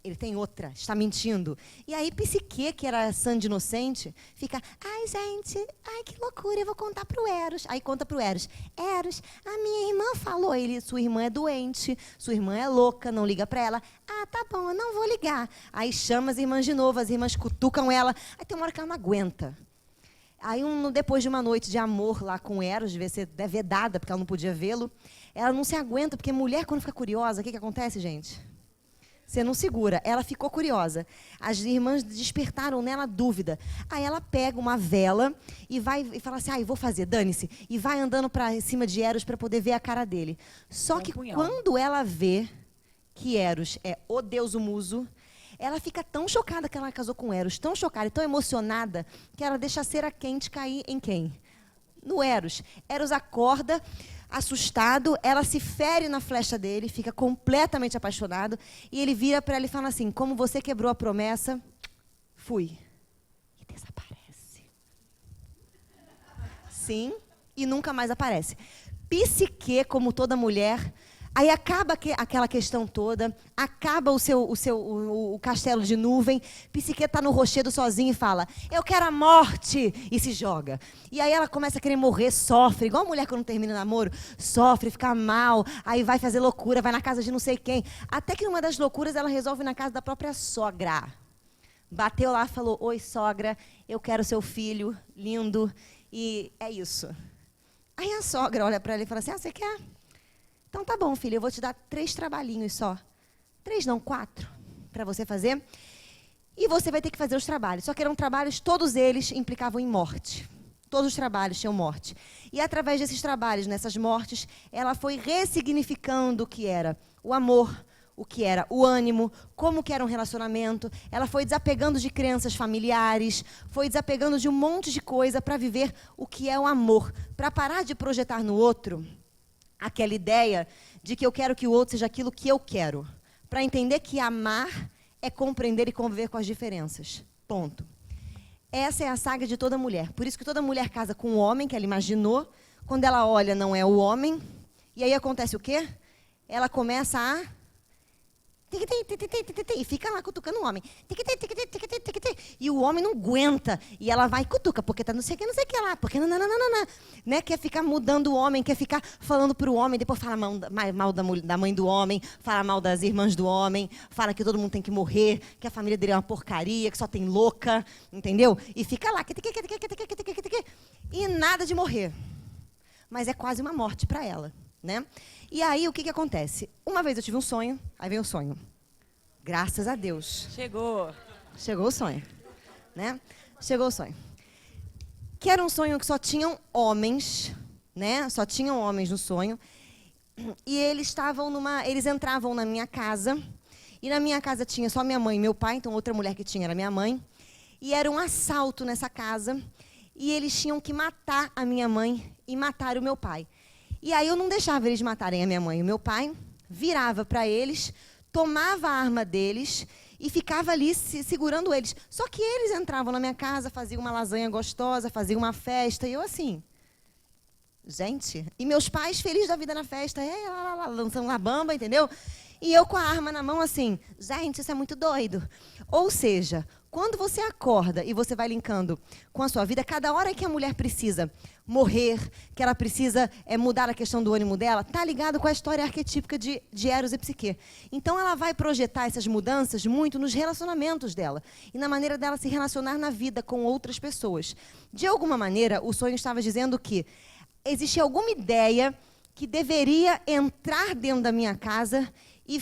Speaker 1: ele tem outra, está mentindo. E aí Psique, que era Sandy inocente, fica, ai, gente, ai, que loucura, eu vou contar pro Eros. Aí conta pro Eros, Eros, a minha irmã falou, sua irmã é doente, sua irmã é louca, não liga pra ela. Ah, tá bom, eu não vou ligar. Aí chama as irmãs de novo, as irmãs cutucam ela, aí tem uma hora que ela não aguenta. Aí, depois de uma noite de amor lá com Eros, devia ser vedada, porque ela não podia vê-lo, ela não se aguenta, porque mulher, quando fica curiosa, o que acontece, gente? Você não segura. Ela ficou curiosa. As irmãs despertaram nela dúvida. Aí ela pega uma vela e vai e fala assim, vou fazer, dane-se. E vai andando para cima de Eros para poder ver a cara dele. Só que quando ela vê que Eros é o deus o muso, ela fica tão chocada que ela casou com Eros, tão chocada e tão emocionada, que ela deixa a cera quente cair em quem? No Eros. Eros acorda, assustado, ela se fere na flecha dele, fica completamente apaixonado, e ele vira para ela e fala assim, como você quebrou a promessa, fui. E desaparece. Sim, e nunca mais aparece. Psique, como toda mulher, aí acaba aquela questão toda, acaba o castelo de nuvem, Psique está no rochedo sozinho e fala, eu quero a morte, e se joga. E aí ela começa a querer morrer, sofre, igual a mulher quando termina o namoro, sofre, fica mal, aí vai fazer loucura, vai na casa de não sei quem. Até que numa das loucuras ela resolve ir na casa da própria sogra. Bateu lá, falou, oi, sogra, eu quero seu filho, lindo, e é isso. Aí a sogra olha para ela e fala assim, você quer? Então tá bom, filho, eu vou te dar 3 trabalhinhos só. 3 não, 4, para você fazer. E você vai ter que fazer os trabalhos. Só que eram trabalhos, todos eles implicavam em morte. Todos os trabalhos tinham morte. E através desses trabalhos, nessas mortes, ela foi ressignificando o que era o amor, o que era o ânimo, como que era um relacionamento. Ela foi desapegando de crenças familiares, foi desapegando de um monte de coisa para viver o que é o amor. Para parar de projetar no outro aquela ideia de que eu quero que o outro seja aquilo que eu quero. Para entender que amar é compreender e conviver com as diferenças. Ponto. Essa é a saga de toda mulher. Por isso que toda mulher casa com um homem que ela imaginou. Quando ela olha, não é o homem. E aí acontece o quê? Ela começa a... E fica lá cutucando o homem. E o homem não aguenta. E ela vai e cutuca, porque tá não sei o que lá. Porque não. Né? Quer ficar mudando o homem, quer ficar falando pro homem, depois fala mal da mãe do homem, fala mal das irmãs do homem, fala que todo mundo tem que morrer, que a família dele é uma porcaria, que só tem louca, entendeu? E fica lá. E nada de morrer. Mas é quase uma morte para ela, né? E aí, o que acontece? Uma vez eu tive um sonho, aí vem o sonho. Graças a Deus.
Speaker 2: Chegou.
Speaker 1: Chegou o sonho, né? Chegou o sonho. Que era um sonho que só tinham homens, né? Só tinham homens no sonho. E eles entravam na minha casa. E na minha casa tinha só minha mãe e meu pai, então outra mulher que tinha era minha mãe. E era um assalto nessa casa. E eles tinham que matar a minha mãe e matar o meu pai. E aí eu não deixava eles matarem a minha mãe e o meu pai, virava para eles, tomava a arma deles e ficava ali segurando eles. Só que eles entravam na minha casa, faziam uma lasanha gostosa, faziam uma festa, e eu assim... Gente, e meus pais felizes da vida na festa, lançando uma bamba, entendeu? E eu com a arma na mão assim, gente, isso é muito doido. Ou seja, quando você acorda e você vai linkando com a sua vida, cada hora que a mulher precisa morrer, que ela precisa mudar a questão do ânimo dela, tá ligado com a história arquetípica de Eros e Psique. Então ela vai projetar essas mudanças muito nos relacionamentos dela e na maneira dela se relacionar na vida com outras pessoas. De alguma maneira, o sonho estava dizendo que existia alguma ideia que deveria entrar dentro da minha casa e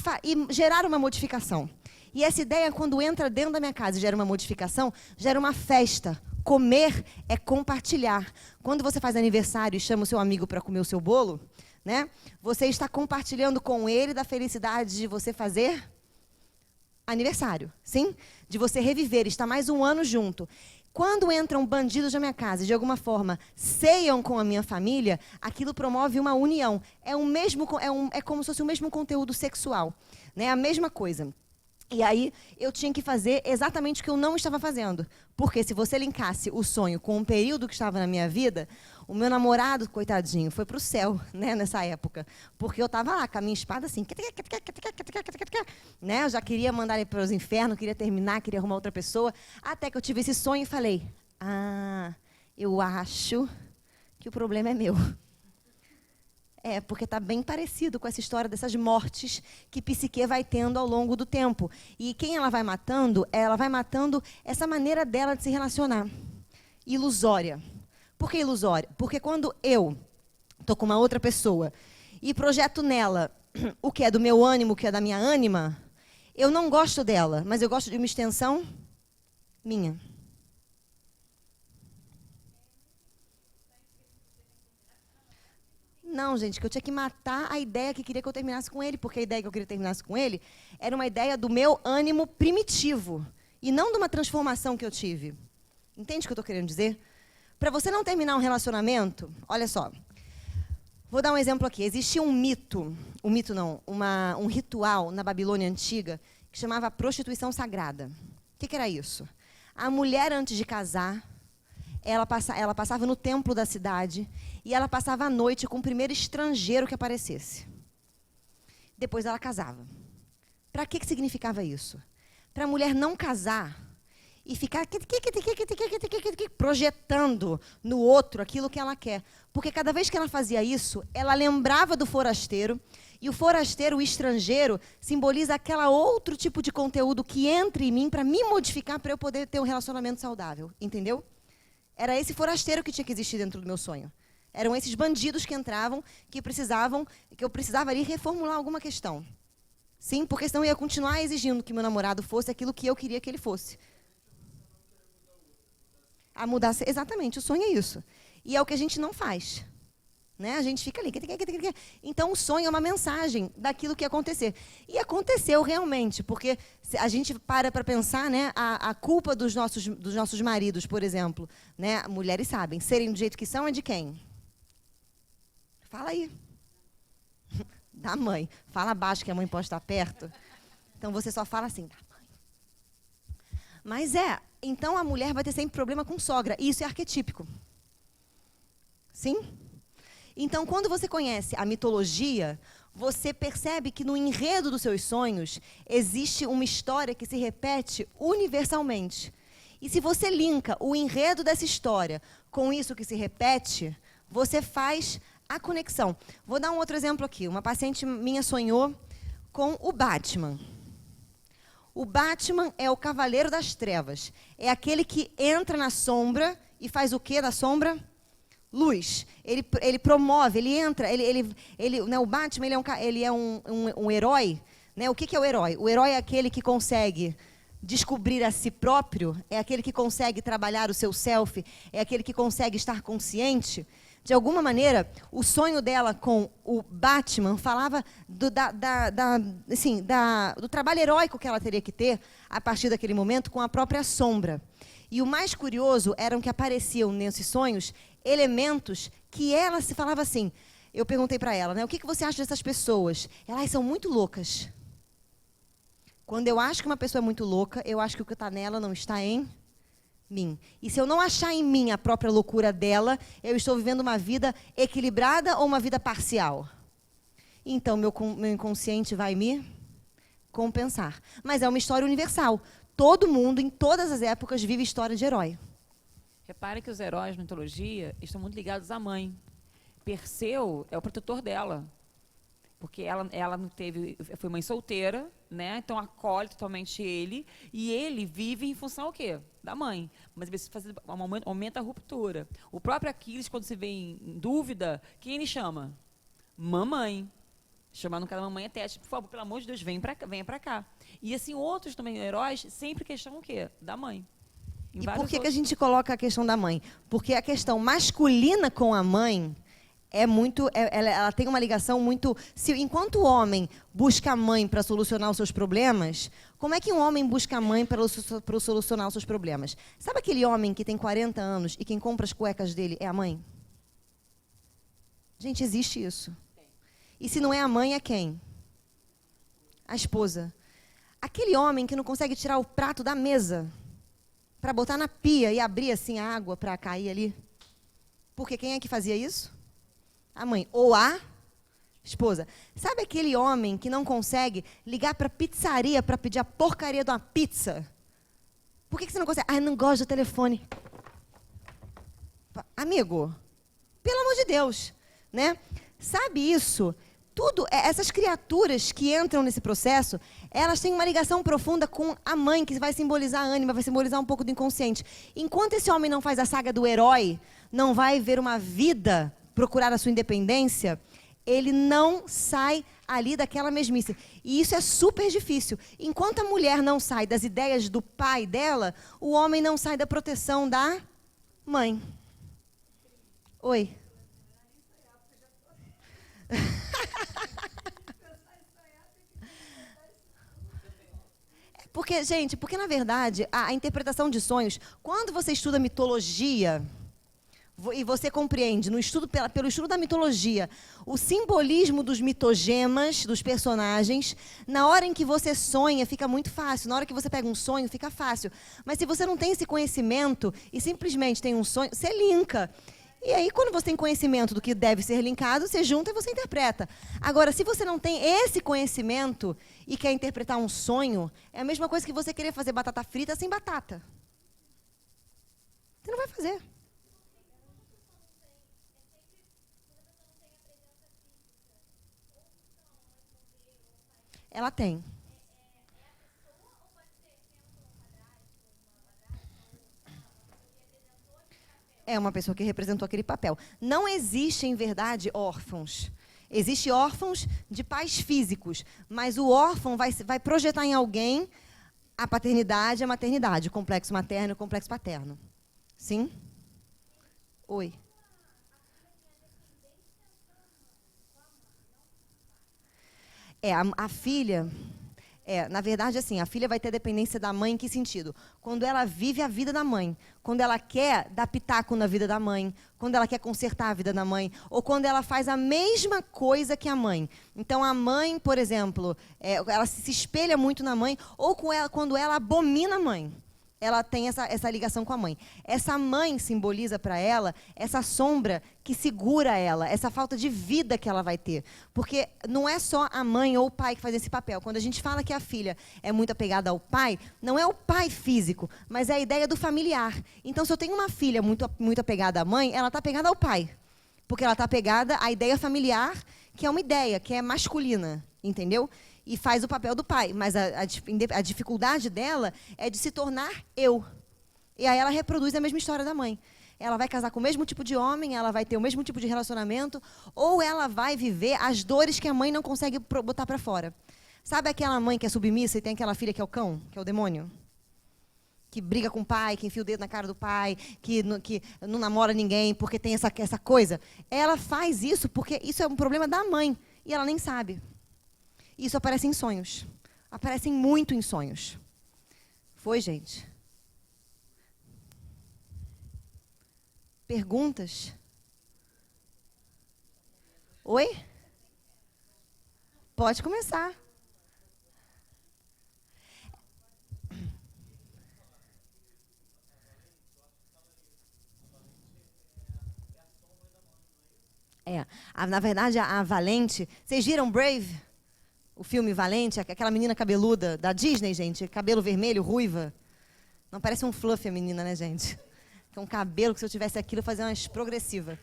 Speaker 1: gerar uma modificação. E essa ideia, quando entra dentro da minha casa e gera uma modificação, gera uma festa. Comer é compartilhar. Quando você faz aniversário e chama o seu amigo para comer o seu bolo, né, você está compartilhando com ele da felicidade de você fazer aniversário, sim? De você reviver, estar mais um ano junto. Quando entram bandidos na minha casa e, de alguma forma, ceiam com a minha família, aquilo promove uma união. É como se fosse o mesmo conteúdo sexual, né? A mesma coisa. E aí, eu tinha que fazer exatamente o que eu não estava fazendo. Porque se você linkasse o sonho com um período que estava na minha vida, o meu namorado, coitadinho, foi para o céu, né, nessa época. Porque eu estava lá com a minha espada assim, né? Eu já queria mandar ele para os infernos, queria terminar, queria arrumar outra pessoa. Até que eu tive esse sonho e falei, eu acho que o problema é meu. Porque está bem parecido com essa história dessas mortes que Psique vai tendo ao longo do tempo. E quem ela vai matando essa maneira dela de se relacionar. Ilusória. Por que ilusória? Porque quando eu estou com uma outra pessoa e projeto nela o que é do meu ânimo, o que é da minha ânima, eu não gosto dela, mas eu gosto de uma extensão minha. Não, gente, que eu tinha que matar a ideia que queria que eu terminasse com ele, porque a ideia que eu queria que terminasse com ele era uma ideia do meu ânimo primitivo, e não de uma transformação que eu tive. Entende o que eu estou querendo dizer? Para você não terminar um relacionamento, olha só, vou dar um exemplo aqui. Existia um ritual na Babilônia Antiga que chamava prostituição sagrada. O que era isso? A mulher, antes de casar, ela passava no templo da cidade e ela passava a noite com o primeiro estrangeiro que aparecesse. Depois ela casava. Para que significava isso? Para a mulher não casar e ficar projetando no outro aquilo que ela quer. Porque cada vez que ela fazia isso, ela lembrava do forasteiro, e o forasteiro, o estrangeiro, simboliza aquele outro tipo de conteúdo que entra em mim para me modificar, para eu poder ter um relacionamento saudável. Entendeu? Era esse forasteiro que tinha que existir dentro do meu sonho. Eram esses bandidos que entravam, que eu precisava ali reformular alguma questão. Sim, porque senão eu ia continuar exigindo que meu namorado fosse aquilo que eu queria que ele fosse. A mudança, exatamente, o sonho é isso. E é o que a gente não faz. Né? A gente fica ali. Então, o sonho é uma mensagem daquilo que ia acontecer. E aconteceu realmente, porque a gente para pensar, né, a culpa dos nossos maridos, por exemplo. Né? Mulheres sabem, serem do jeito que são é de quem? Fala aí. Da mãe. Fala baixo que a mãe pode estar perto. Então, você só fala assim, da mãe. Mas então a mulher vai ter sempre problema com sogra. E isso é arquetípico. Sim? Então, quando você conhece a mitologia, você percebe que no enredo dos seus sonhos existe uma história que se repete universalmente. E se você linka o enredo dessa história com isso que se repete, você faz a conexão. Vou dar um outro exemplo aqui. Uma paciente minha sonhou com o Batman. O Batman é o cavaleiro das trevas. É aquele que entra na sombra e faz o quê na sombra? Luz. Ele promove, ele entra, né, o Batman ele é um herói. Né? O que é o herói? O herói é aquele que consegue descobrir a si próprio, é aquele que consegue trabalhar o seu self, é aquele que consegue estar consciente. De alguma maneira, o sonho dela com o Batman falava do trabalho heróico que ela teria que ter a partir daquele momento com a própria sombra. E o mais curioso eram que apareciam nesses sonhos elementos que ela se falava assim. Eu perguntei para ela, né, o que você acha dessas pessoas? Elas são muito loucas. Quando eu acho que uma pessoa é muito louca, eu acho que o que está nela não está em mim. E se eu não achar em mim a própria loucura dela, eu estou vivendo uma vida equilibrada ou uma vida parcial? Então, meu inconsciente vai me compensar. Mas é uma história universal. Todo mundo, em todas as épocas, vive história de herói.
Speaker 2: Repare que os heróis na mitologia estão muito ligados à mãe. Perseu é o protetor dela. Porque ela não teve, foi mãe solteira, né? Então acolhe totalmente ele. E ele vive em função ao quê? Da mãe. Mas aumenta a ruptura. O próprio Aquiles, quando se vê em dúvida, quem ele chama? Mamãe. Chamar no cara mamãe até, por favor, pelo amor de Deus, venha pra cá. E assim, outros também heróis sempre questionam o quê? Da mãe.
Speaker 1: E por que a gente coloca a questão da mãe? Porque a questão masculina com a mãe é muito, ela tem uma ligação muito... Enquanto o homem busca a mãe para solucionar os seus problemas, como é que um homem busca a mãe para solucionar os seus problemas? Sabe aquele homem que tem 40 anos e quem compra as cuecas dele é a mãe? Gente, existe isso. E se não é a mãe, é quem? A esposa. Aquele homem que não consegue tirar o prato da mesa para botar na pia e abrir assim a água para cair ali. Porque quem é que fazia isso? A mãe. Ou a esposa. Sabe aquele homem que não consegue ligar para a pizzaria para pedir a porcaria de uma pizza? Por que você não consegue? Ah, eu não gosto do telefone. Amigo, pelo amor de Deus, né? Sabe isso? Tudo, essas criaturas que entram nesse processo, elas têm uma ligação profunda com a mãe, que vai simbolizar a ânima, vai simbolizar um pouco do inconsciente. Enquanto esse homem não faz a saga do herói, não vai ver uma vida procurar a sua independência, ele não sai ali daquela mesmice. E isso é super difícil. Enquanto a mulher não sai das ideias do pai dela, o homem não sai da proteção da mãe. Oi. Porque na verdade, a interpretação de sonhos, quando você estuda mitologia, e você compreende, pelo estudo da mitologia, o simbolismo dos mitogemas, dos personagens, na hora em que você sonha, fica muito fácil. Na hora que você pega um sonho, fica fácil. Mas se você não tem esse conhecimento e simplesmente tem um sonho, você linka. E aí, quando você tem conhecimento do que deve ser linkado, você junta e você interpreta. Agora, se você não tem esse conhecimento e quer interpretar um sonho, é a mesma coisa que você querer fazer batata frita sem batata. Você não vai fazer. Ela tem. É uma pessoa que representou aquele papel. Não existe, em verdade, órfãos. Existem órfãos de pais físicos, mas o órfão vai projetar em alguém a paternidade e a maternidade, o complexo materno e o complexo paterno. Sim? Oi. A filha... na verdade, assim, a filha vai ter dependência da mãe em que sentido? Quando ela vive a vida da mãe, quando ela quer dar pitaco na vida da mãe, quando ela quer consertar a vida da mãe, ou quando ela faz a mesma coisa que a mãe. Então, a mãe, por exemplo, ela se espelha muito na mãe, ou quando ela abomina a mãe. Ela tem essa ligação com a mãe. Essa mãe simboliza para ela essa sombra que segura ela, essa falta de vida que ela vai ter. Porque não é só a mãe ou o pai que faz esse papel. Quando a gente fala que a filha é muito apegada ao pai, não é o pai físico, mas é a ideia do familiar. Então, se eu tenho uma filha muito apegada à mãe, ela está apegada ao pai. Porque ela está apegada à ideia familiar, que é uma ideia, que é masculina, entendeu? E faz o papel do pai, mas a dificuldade dela é de se tornar eu. E aí ela reproduz a mesma história da mãe. Ela vai casar com o mesmo tipo de homem, ela vai ter o mesmo tipo de relacionamento, ou ela vai viver as dores que a mãe não consegue botar para fora. Sabe aquela mãe que é submissa e tem aquela filha que é o cão, que é o demônio? Que briga com o pai, que enfia o dedo na cara do pai, que não namora ninguém, porque tem essa coisa. Ela faz isso porque isso é um problema da mãe, e ela nem sabe. Isso aparece em sonhos. Aparecem muito em sonhos. Foi, gente? Perguntas? Oi? Pode começar. Na verdade, a Valente... Vocês viram Brave? O filme Valente, aquela menina cabeluda da Disney, gente, cabelo vermelho, ruiva. Não parece um fluff a menina, né, gente? É um cabelo que se eu tivesse aquilo, eu fazia umas progressivas.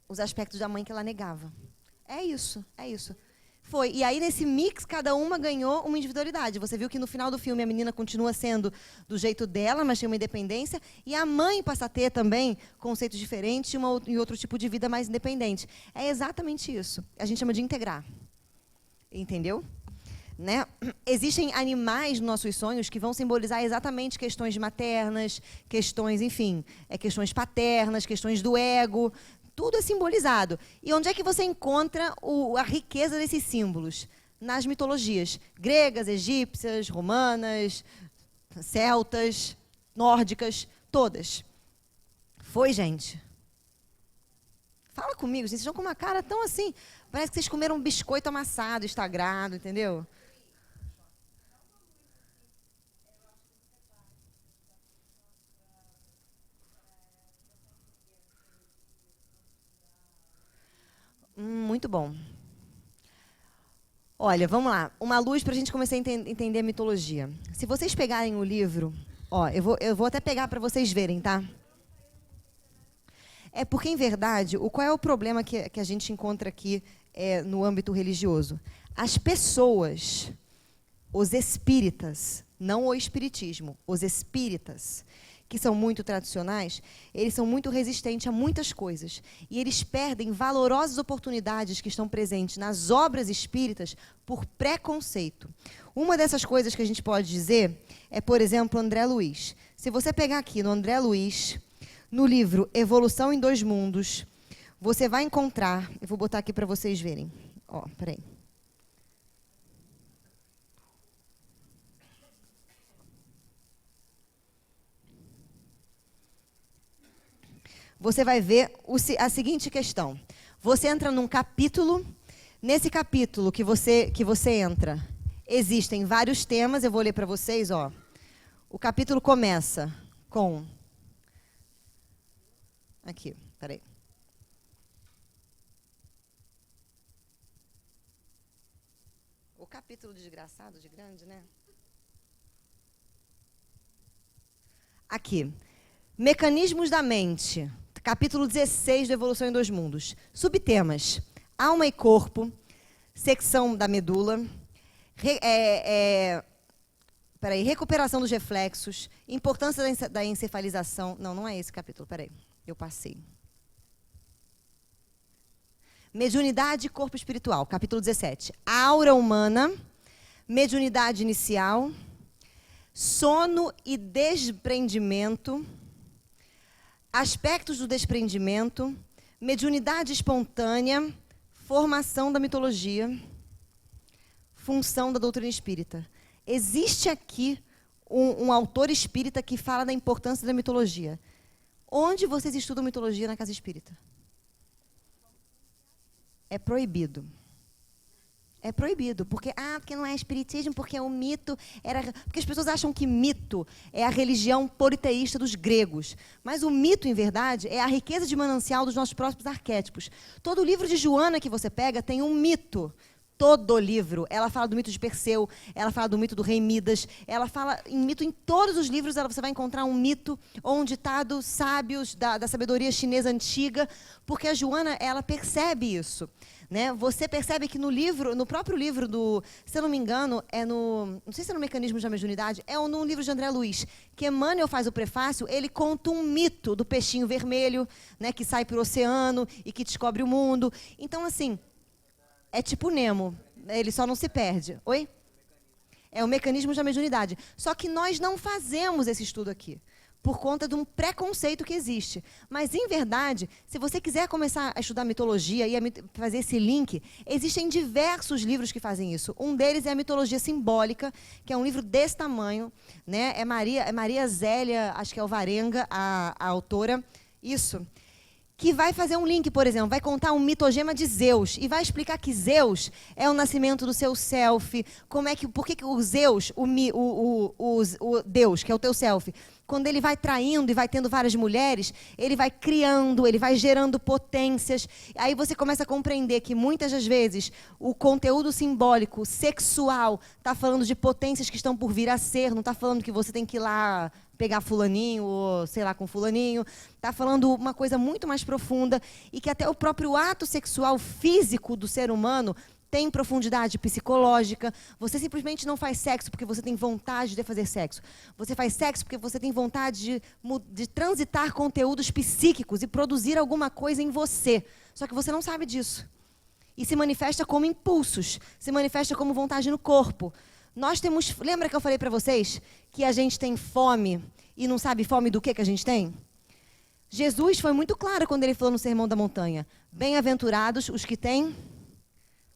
Speaker 1: Os aspectos da mãe que ela negava. É isso. Foi. E aí, nesse mix, cada uma ganhou uma individualidade. Você viu que no final do filme a menina continua sendo do jeito dela, mas tem uma independência. E a mãe passa a ter também conceitos diferentes e outro tipo de vida mais independente. É exatamente isso. A gente chama de integrar. Entendeu? Né? Existem animais nos nossos sonhos que vão simbolizar exatamente questões maternas, questões, enfim, questões paternas, questões do ego. Tudo é simbolizado. E onde é que você encontra a riqueza desses símbolos? Nas mitologias gregas, egípcias, romanas, celtas, nórdicas, todas. Foi, gente? Fala comigo, gente. Vocês estão com uma cara tão assim. Parece que vocês comeram um biscoito amassado, estagrado, entendeu? Muito bom. Olha, vamos lá. Uma luz para a gente começar a entender a mitologia. Se vocês pegarem o livro... eu vou até pegar para vocês verem, tá? É porque, em verdade, qual é o problema que a gente encontra aqui no âmbito religioso? As pessoas, os espíritas, não o espiritismo, os espíritas, que são muito tradicionais, eles são muito resistentes a muitas coisas. E eles perdem valorosas oportunidades que estão presentes nas obras espíritas por preconceito. Uma dessas coisas que a gente pode dizer é, por exemplo, André Luiz. Se você pegar aqui no André Luiz, no livro Evolução em Dois Mundos, você vai encontrar... Eu vou botar aqui para vocês verem. Peraí. Você vai ver a seguinte questão. Você entra num capítulo. Nesse capítulo que você entra, existem vários temas. Eu vou ler para vocês. O capítulo começa com... Aqui, peraí. O capítulo desgraçado de grande, né? Aqui. Mecanismos da mente. Capítulo 16 do Evolução em Dois Mundos. Subtemas. Alma e corpo. Secção da medula. Recuperação dos reflexos. Importância da encefalização. Não é esse capítulo, peraí. Eu passei. Mediunidade e corpo espiritual. Capítulo 17. A aura humana. Mediunidade inicial. Sono e desprendimento, aspectos do desprendimento, mediunidade espontânea, formação da mitologia, função da doutrina espírita. Existe aqui um autor espírita que fala da importância da mitologia. Onde vocês estudam mitologia na casa espírita? É proibido. É proibido, porque não é espiritismo, porque o mito era... Porque as pessoas acham que mito é a religião politeísta dos gregos. Mas o mito, em verdade, é a riqueza de manancial dos nossos próprios arquétipos. Todo livro de Joana que você pega tem um mito. Todo livro. Ela fala do mito de Perseu, ela fala do mito do rei Midas, ela fala em mito em todos os livros, você vai encontrar um mito ou um ditado sábios da sabedoria chinesa antiga, porque a Joana, ela percebe isso. Né? Você percebe que no próprio livro do, se eu não me engano, não sei se é no Mecanismo da Mediunidade, ou no livro de André Luiz, que Emmanuel faz o prefácio, ele conta um mito do peixinho vermelho, né, que sai para o oceano e que descobre o mundo. Então, assim, é tipo Nemo, ele só não se perde. Oi? É o Mecanismo da Mediunidade. Só que nós não fazemos esse estudo aqui, por conta de um preconceito que existe. Mas, em verdade, se você quiser começar a estudar mitologia e fazer esse link, existem diversos livros que fazem isso. Um deles é a Mitologia Simbólica, que é um livro desse tamanho, né? É Maria Zélia, acho que é Alvarenga, a autora. Isso. Que vai fazer um link, por exemplo, vai contar um mitogema de Zeus e vai explicar que Zeus é o nascimento do seu self, por que o Zeus, o Deus, que é o teu self, quando ele vai traindo e vai tendo várias mulheres, ele vai criando, ele vai gerando potências. Aí você começa a compreender que muitas das vezes o conteúdo simbólico, sexual, está falando de potências que estão por vir a ser, não está falando que você tem que ir lá pegar fulaninho, ou sei lá, com fulaninho. Está falando uma coisa muito mais profunda e que até o próprio ato sexual físico do ser humano tem profundidade psicológica. Você simplesmente não faz sexo porque você tem vontade de fazer sexo. Você faz sexo porque você tem vontade de transitar conteúdos psíquicos e produzir alguma coisa em você. Só que você não sabe disso. E se manifesta como impulsos, se manifesta como vontade no corpo. Nós temos... Lembra que eu falei para vocês que a gente tem fome e não sabe fome do que a gente tem? Jesus foi muito claro quando ele falou no Sermão da Montanha. Bem-aventurados os que têm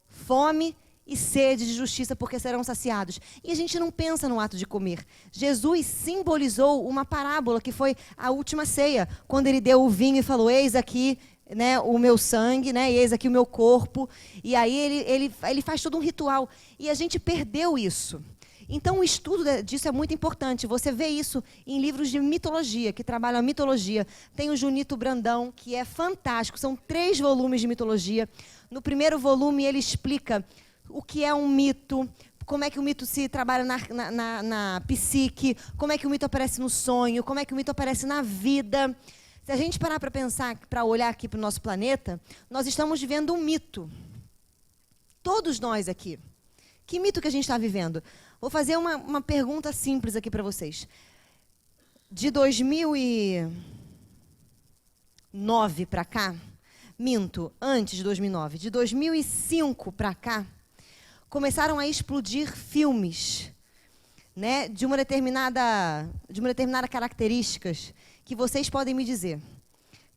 Speaker 1: fome e sede de justiça, porque serão saciados. E a gente não pensa no ato de comer. Jesus simbolizou uma parábola que foi a última ceia, quando ele deu o vinho e falou, eis aqui, né, o meu sangue, né, e eis aqui o meu corpo. E aí ele faz todo um ritual. E a gente perdeu isso. Então, o estudo disso é muito importante. Você vê isso em livros de mitologia, que trabalham a mitologia. Tem o Junito Brandão, que é fantástico. São 3 volumes de mitologia. No primeiro volume, ele explica o que é um mito, como é que o mito se trabalha na psique, como é que o mito aparece no sonho, como é que o mito aparece na vida. Se a gente parar para pensar, para olhar aqui para o nosso planeta, nós estamos vivendo um mito. Todos nós aqui. Que mito que a gente está vivendo? Vou fazer uma pergunta simples aqui para vocês. De 2009 para cá, antes de 2009, de 2005 para cá, começaram a explodir filmes, né, de uma determinada características que vocês podem me dizer.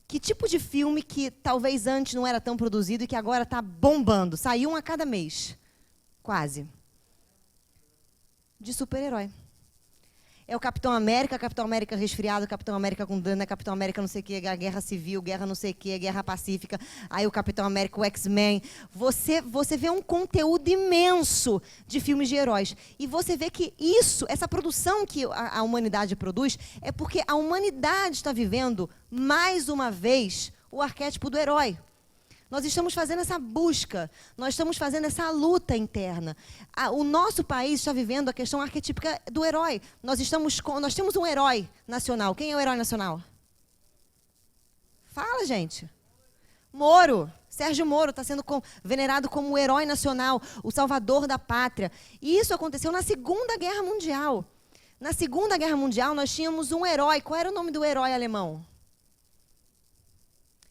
Speaker 1: Que tipo de filme que talvez antes não era tão produzido e que agora está bombando? Saiu um a cada mês, quase. De super-herói. É o Capitão América resfriado, Capitão América com dano, Capitão América não sei o quê, a Guerra Civil, Guerra não sei o quê, Guerra Pacífica, aí o Capitão América, o X-Men. Você vê um conteúdo imenso de filmes de heróis. E você vê que essa produção que a humanidade produz, é porque a humanidade está vivendo, mais uma vez, o arquétipo do herói. Nós estamos fazendo essa busca, nós estamos fazendo essa luta interna. O nosso país está vivendo a questão arquetípica do herói. Nós temos um herói nacional. Quem é o herói nacional? Fala, gente. Moro. Sérgio Moro está sendo venerado como o herói nacional, o salvador da pátria. E isso aconteceu na Segunda Guerra Mundial. Na Segunda Guerra Mundial, nós tínhamos um herói. Qual era o nome do herói alemão?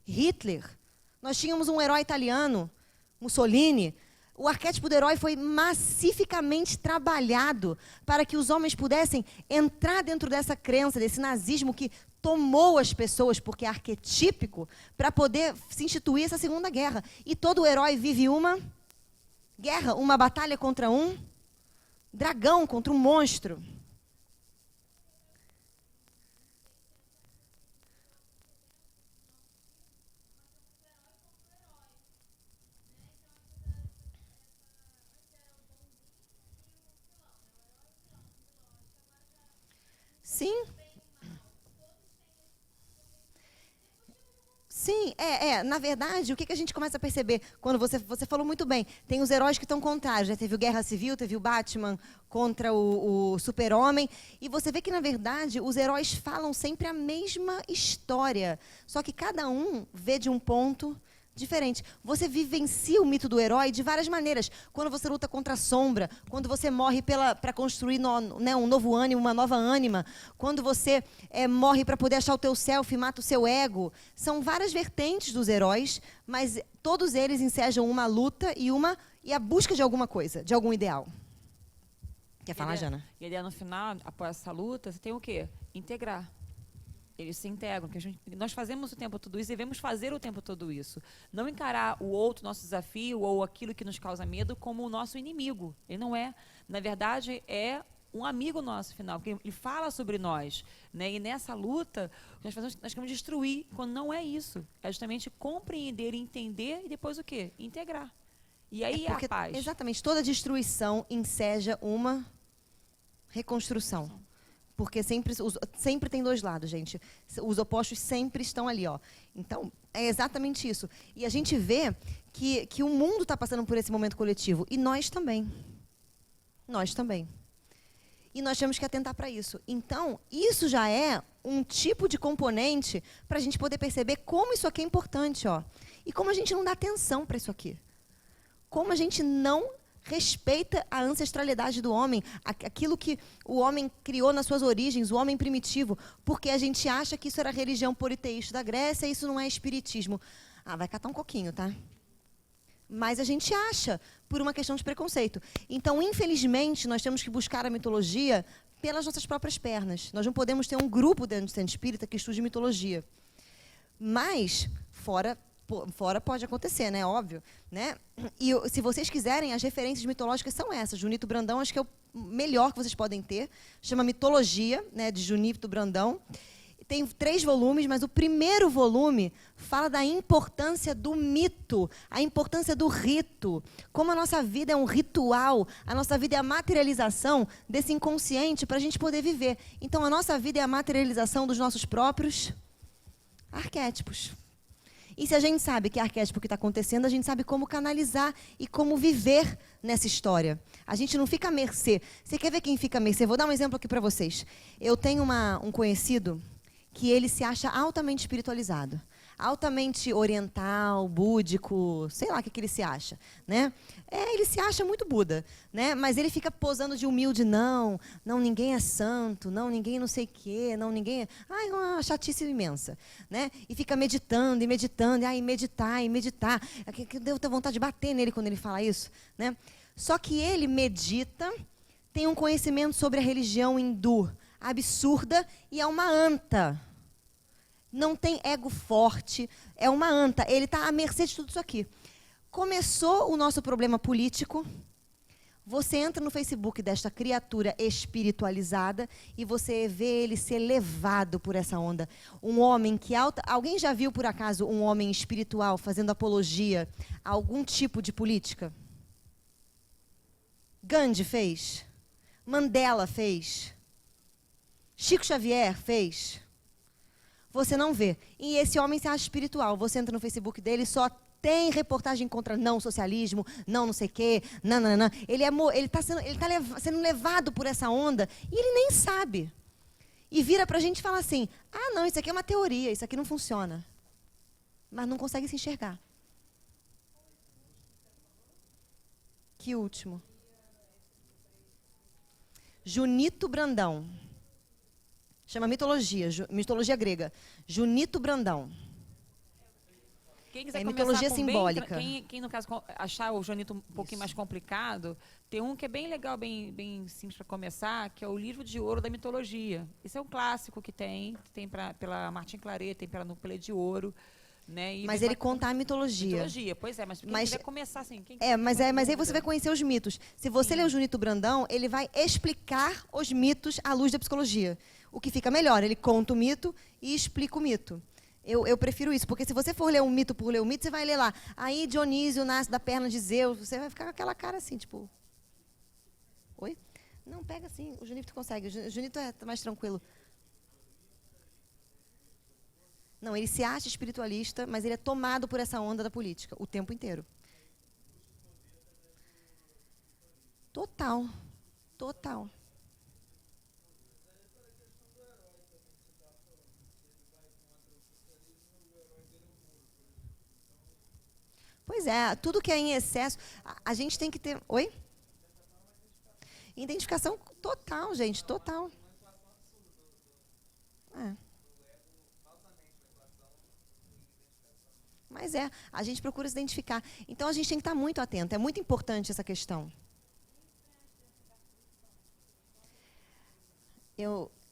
Speaker 1: Hitler. Nós tínhamos um herói italiano, Mussolini. O arquétipo do herói foi massificamente trabalhado para que os homens pudessem entrar dentro dessa crença, desse nazismo que tomou as pessoas, porque é arquetípico, para poder se instituir essa Segunda Guerra. E todo herói vive uma guerra, uma batalha contra um dragão, contra um monstro. Sim. Sim, na verdade, o que a gente começa a perceber, quando você falou muito bem, tem os heróis que estão contrários, já teve o Guerra Civil, teve o Batman contra o Super-Homem, e você vê que, na verdade, os heróis falam sempre a mesma história, só que cada um vê de um ponto diferente. Você vivencia o mito do herói de várias maneiras. Quando você luta contra a sombra, quando você morre para construir um novo ânimo, uma nova ânima, quando você morre para poder achar o teu self, mata o seu ego. São várias vertentes dos heróis, mas todos eles ensejam uma luta e a busca de alguma coisa, de algum ideal. Quer falar, Jana?
Speaker 2: E a ideia no final, após essa luta, você tem o quê? Integrar. Eles se integram, nós fazemos o tempo todo isso e devemos fazer o tempo todo isso. Não encarar o outro, nosso desafio, ou aquilo que nos causa medo, como o nosso inimigo. Ele não é. Na verdade, é um amigo nosso, afinal, porque ele fala sobre nós. Né? E nessa luta, nós queremos destruir, quando não é isso. É justamente compreender, entender e depois o quê? Integrar. E aí a paz.
Speaker 1: Exatamente. Toda destruição enseja uma reconstrução. Porque sempre tem dois lados, gente. Os opostos sempre estão ali, ó. Então, é exatamente isso. E a gente vê que o mundo está passando por esse momento coletivo. E nós também. Nós também. E nós temos que atentar para isso. Então, isso já é um tipo de componente para a gente poder perceber como isso aqui é importante, ó. E como a gente não dá atenção para isso aqui. Como a gente não respeita a ancestralidade do homem, aquilo que o homem criou nas suas origens, o homem primitivo, porque a gente acha que isso era religião politeísta da Grécia e isso não é espiritismo. Vai catar um coquinho, tá? Mas a gente acha, por uma questão de preconceito. Então, infelizmente, nós temos que buscar a mitologia pelas nossas próprias pernas. Nós não podemos ter um grupo dentro do centro espírita que estude mitologia. Mas, fora pode acontecer, né? Óbvio. Né? E se vocês quiserem, as referências mitológicas são essas. Junito Brandão, acho que é o melhor que vocês podem ter. Chama Mitologia, né, de Junito Brandão. Tem 3 volumes, mas o primeiro volume fala da importância do mito, a importância do rito. Como a nossa vida é um ritual, a nossa vida é a materialização desse inconsciente para a gente poder viver. Então, a nossa vida é a materialização dos nossos próprios arquétipos. E se a gente sabe que é arquétipo que está acontecendo, a gente sabe como canalizar e como viver nessa história. A gente não fica à mercê. Você quer ver quem fica à mercê? Vou dar um exemplo aqui para vocês. Eu tenho um conhecido que ele se acha altamente espiritualizado. Altamente oriental, búdico, sei lá o que ele se acha. Né? Ele se acha muito Buda, né? Mas ele fica posando de humilde, não, ninguém é santo, não, ninguém não sei o quê, não, ninguém... é uma chatice imensa. Né? E fica meditando, e meditar. Que deu vontade de bater nele quando ele fala isso. Né? Só que ele medita, tem um conhecimento sobre a religião hindu absurda e é uma anta. Não tem ego forte, é uma anta. Ele está à mercê de tudo isso aqui. Começou o nosso problema político, Você entra no Facebook desta criatura espiritualizada e você vê ele ser levado por essa onda. Um homem que alguém já viu por acaso um homem espiritual fazendo apologia a algum tipo de política? Gandhi fez. Mandela fez. Chico Xavier fez. Você não vê. E esse homem se acha espiritual. Você entra no Facebook dele, só tem reportagem contra não socialismo, não sei o quê, nananã. Ele está sendo levado por essa onda e ele nem sabe. E vira para a gente e fala assim, não, isso aqui é uma teoria, isso aqui não funciona. Mas não consegue se enxergar. Que último? Junito Brandão. Chama mitologia grega. Junito Brandão.
Speaker 2: Quem quiser
Speaker 1: mitologia simbólica.
Speaker 2: Quem, no caso, achar o Junito um pouquinho mais complicado, tem um que é bem legal, bem simples para começar, que é o Livro de Ouro da Mitologia. Esse é um clássico que tem pela Martin Claret, tem pela Núclea de Ouro. Né?
Speaker 1: Mas ele conta a mitologia.
Speaker 2: Mitologia, pois é, mas quem quiser começar assim...
Speaker 1: Mas aí você vai conhecer os mitos. Se você ler o Junito Brandão, ele vai explicar os mitos à luz da psicologia. O que fica melhor, ele conta o mito e explica o mito. Eu prefiro isso, porque se você for ler um mito por ler um mito, você vai ler lá, aí Dionísio nasce da perna de Zeus, você vai ficar com aquela cara assim, tipo... Oi? Não, pega assim, o Junito consegue, o Junito é mais tranquilo. Não, ele se acha espiritualista, mas ele é tomado por essa onda da política, o tempo inteiro. Total, total. Pois é, tudo que é em excesso, a gente tem que ter... Oi? Identificação total, gente, total. Mas a gente procura se identificar. Então, a gente tem que estar muito atento. É muito importante essa questão.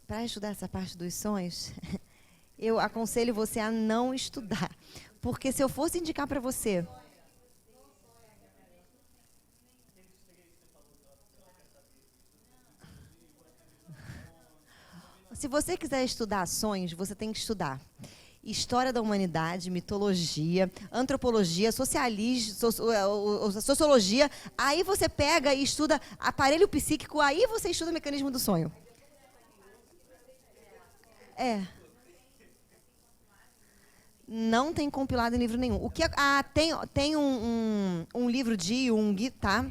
Speaker 1: Para estudar essa parte dos sonhos, eu aconselho você a não estudar. Porque se eu fosse indicar para você... Se você quiser estudar sonhos, você tem que estudar história da humanidade, mitologia, antropologia, sociologia. Aí você pega e estuda aparelho psíquico, aí você estuda o mecanismo do sonho. Não tem compilado em livro nenhum. Tem um livro de Jung, tá?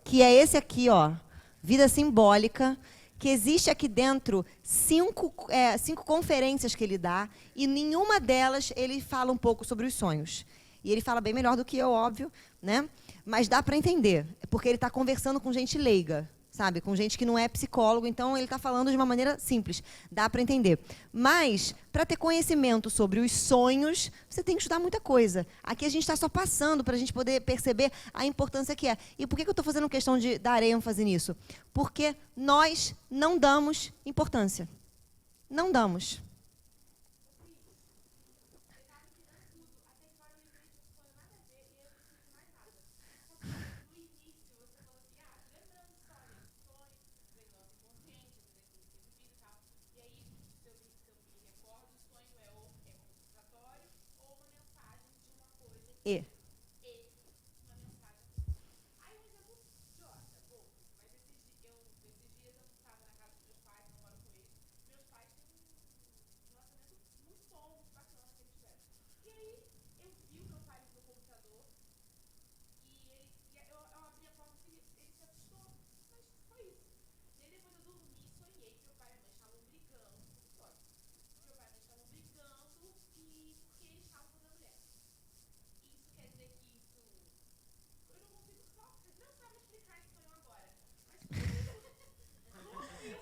Speaker 1: Que é esse aqui, ó, Vida Simbólica, que existe aqui dentro 5 conferências que ele dá, e nenhuma delas ele fala um pouco sobre os sonhos. E ele fala bem melhor do que eu, óbvio, né? Mas dá para entender, porque ele está conversando com gente leiga, sabe? Com gente que não é psicólogo, então ele está falando de uma maneira simples, dá para entender. Mas, para ter conhecimento sobre os sonhos, você tem que estudar muita coisa. Aqui a gente está só passando para a gente poder perceber a importância que é. E por que eu estou fazendo questão de dar ênfase nisso? Porque nós não damos importância. Não damos.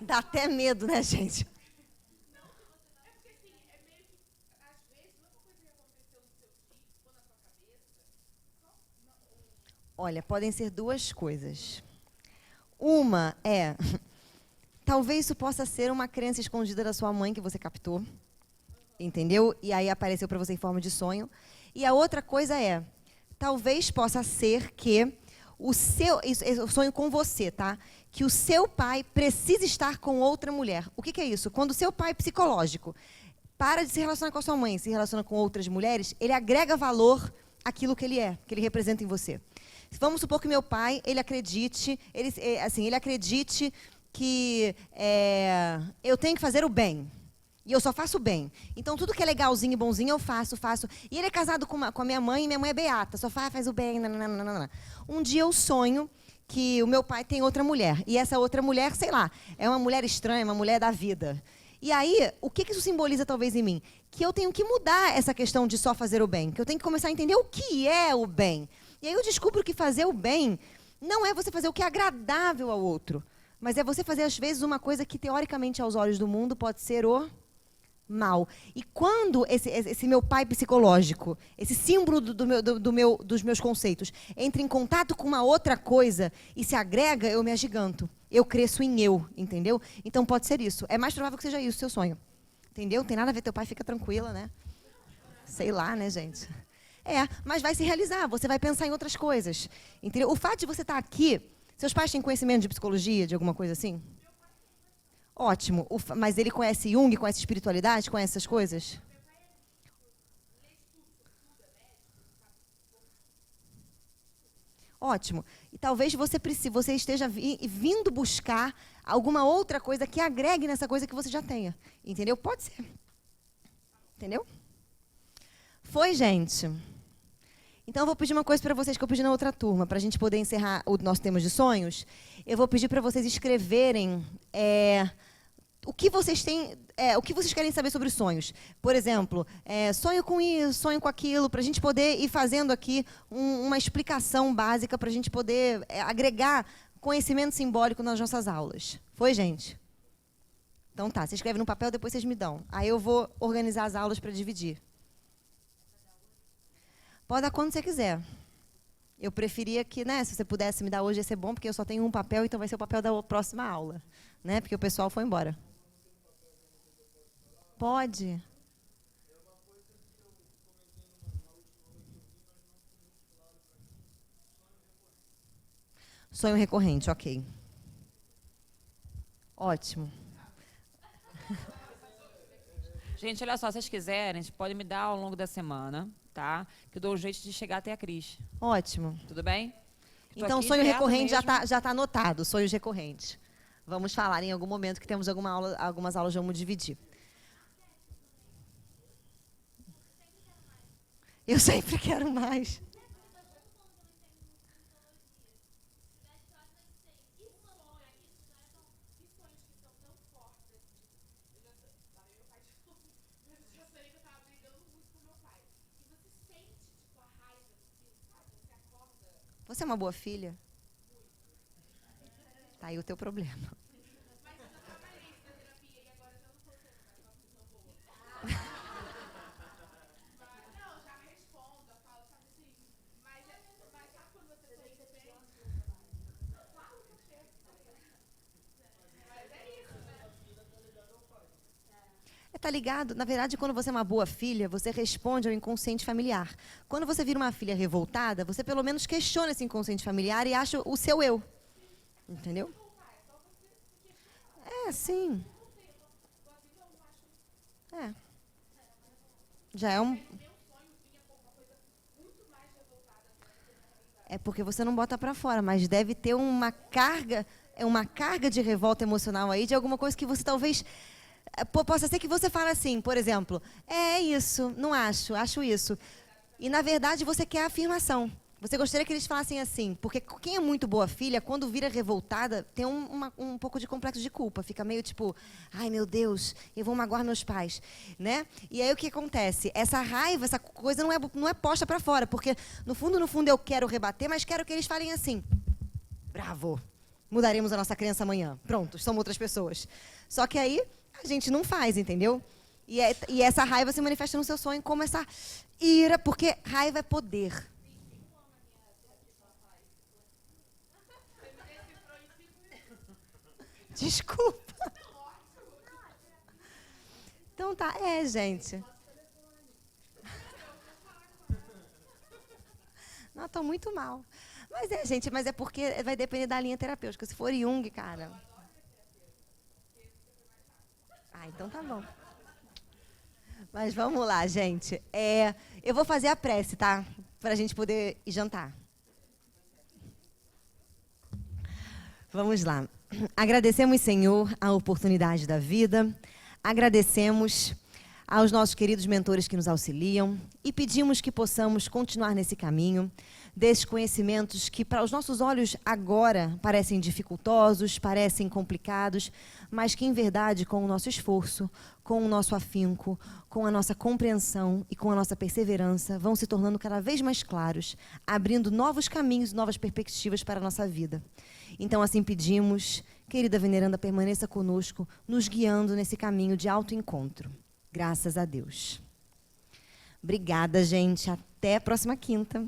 Speaker 1: Dá até medo, né, gente? Olha, podem ser duas coisas. Uma é, talvez isso possa ser uma crença escondida da sua mãe que você captou, entendeu? E aí apareceu para você em forma de sonho. E a outra coisa é, talvez possa ser que eu sonho com você, tá? Que o seu pai precisa estar com outra mulher. O que é isso? Quando o seu pai psicológico para de se relacionar com a sua mãe, se relaciona com outras mulheres, ele agrega valor àquilo que ele é, que ele representa em você. Vamos supor que meu pai, ele acredite que eu tenho que fazer o bem. E eu só faço o bem. Então, tudo que é legalzinho e bonzinho, eu faço. E ele é casado com a minha mãe, e minha mãe é beata, só faz o bem. Nananana. Um dia eu sonho que o meu pai tem outra mulher. E essa outra mulher, sei lá, é uma mulher estranha, uma mulher da vida. E aí, o que isso simboliza talvez em mim? Que eu tenho que mudar essa questão de só fazer o bem. Que eu tenho que começar a entender o que é o bem. E aí eu descubro que fazer o bem não é você fazer o que é agradável ao outro. Mas é você fazer, às vezes, uma coisa que, teoricamente, aos olhos do mundo, pode ser o mal. E quando esse meu pai psicológico, esse símbolo dos meus conceitos, entra em contato com uma outra coisa e se agrega, eu me agiganto. Eu cresço em eu, entendeu? Então pode ser isso. É mais provável que seja isso o seu sonho. Entendeu? Não tem nada a ver, teu pai fica tranquila, né? Sei lá, né, gente? Mas vai se realizar, você vai pensar em outras coisas. Entendeu? O fato de você estar aqui, seus pais têm conhecimento de psicologia, de alguma coisa assim? Ótimo. Mas ele conhece Jung, conhece espiritualidade, conhece essas coisas? Ótimo. E talvez você esteja vindo buscar alguma outra coisa que agregue nessa coisa que você já tenha. Entendeu? Pode ser. Entendeu? Foi, gente. Então, eu vou pedir uma coisa para vocês que eu pedi na outra turma, para a gente poder encerrar o nosso tema de sonhos. Eu vou pedir para vocês escreverem o que vocês têm, o que vocês querem saber sobre sonhos. Por exemplo, sonho com isso, sonho com aquilo, para a gente poder ir fazendo aqui uma explicação básica para a gente poder agregar conhecimento simbólico nas nossas aulas. Foi, gente? Então tá, você escreve no papel, depois vocês me dão. Aí eu vou organizar as aulas para dividir. Pode dar quando você quiser. Eu preferia que, né, se você pudesse me dar hoje, ia ser bom, porque eu só tenho um papel, então vai ser o papel da próxima aula. Né, porque o pessoal foi embora. Pode. Sonho recorrente, ok. Ótimo.
Speaker 2: Gente, olha só, se vocês quiserem, vocês podem me dar ao longo da semana, tá? Que eu dou um jeito de chegar até a Cris.
Speaker 1: Ótimo.
Speaker 2: Tudo bem?
Speaker 1: Então, sonho recorrente já tá anotado, sonhos recorrentes. Vamos falar em algum momento que temos algumas aulas, vamos dividir. Eu sempre quero mais. Você é uma boa filha? Tá aí o teu problema. Tá ligado? Na verdade, quando você é uma boa filha, você responde ao inconsciente familiar. Quando você vira uma filha revoltada, você pelo menos questiona esse inconsciente familiar e acha o seu eu. Entendeu? Sim. Já é um... É porque você não bota pra fora, mas deve ter uma carga de revolta emocional aí, de alguma coisa que você talvez... Possa ser que você fale assim, por exemplo, isso, não acho isso. E, na verdade, você quer a afirmação. Você gostaria que eles falassem assim, porque quem é muito boa filha, quando vira revoltada, tem um pouco de complexo de culpa. Fica meio tipo, ai, meu Deus, eu vou magoar meus pais. Né? E aí o que acontece? Essa raiva, essa coisa não é posta para fora, porque, no fundo, eu quero rebater, mas quero que eles falem assim, bravo, mudaremos a nossa criança amanhã. Pronto, somos outras pessoas. Só que aí... a gente não faz, entendeu? E essa raiva se manifesta no seu sonho como essa ira, porque raiva é poder. Desculpa. Então tá, gente. Não, tô muito mal. Mas gente, mas é porque vai depender da linha terapêutica. Se for Jung, cara... Ah, então tá bom. Mas vamos lá, gente. Eu vou fazer a prece, tá? Pra gente poder ir jantar. Vamos lá. Agradecemos, Senhor, a oportunidade da vida. Agradecemos aos nossos queridos mentores que nos auxiliam e pedimos que possamos continuar nesse caminho desses conhecimentos que para os nossos olhos agora parecem dificultosos, parecem complicados, mas que em verdade com o nosso esforço, com o nosso afinco, com a nossa compreensão e com a nossa perseverança vão se tornando cada vez mais claros, abrindo novos caminhos e novas perspectivas para a nossa vida. Então assim pedimos, querida veneranda, permaneça conosco, nos guiando nesse caminho de autoencontro. Graças a Deus. Obrigada, gente. Até a próxima quinta.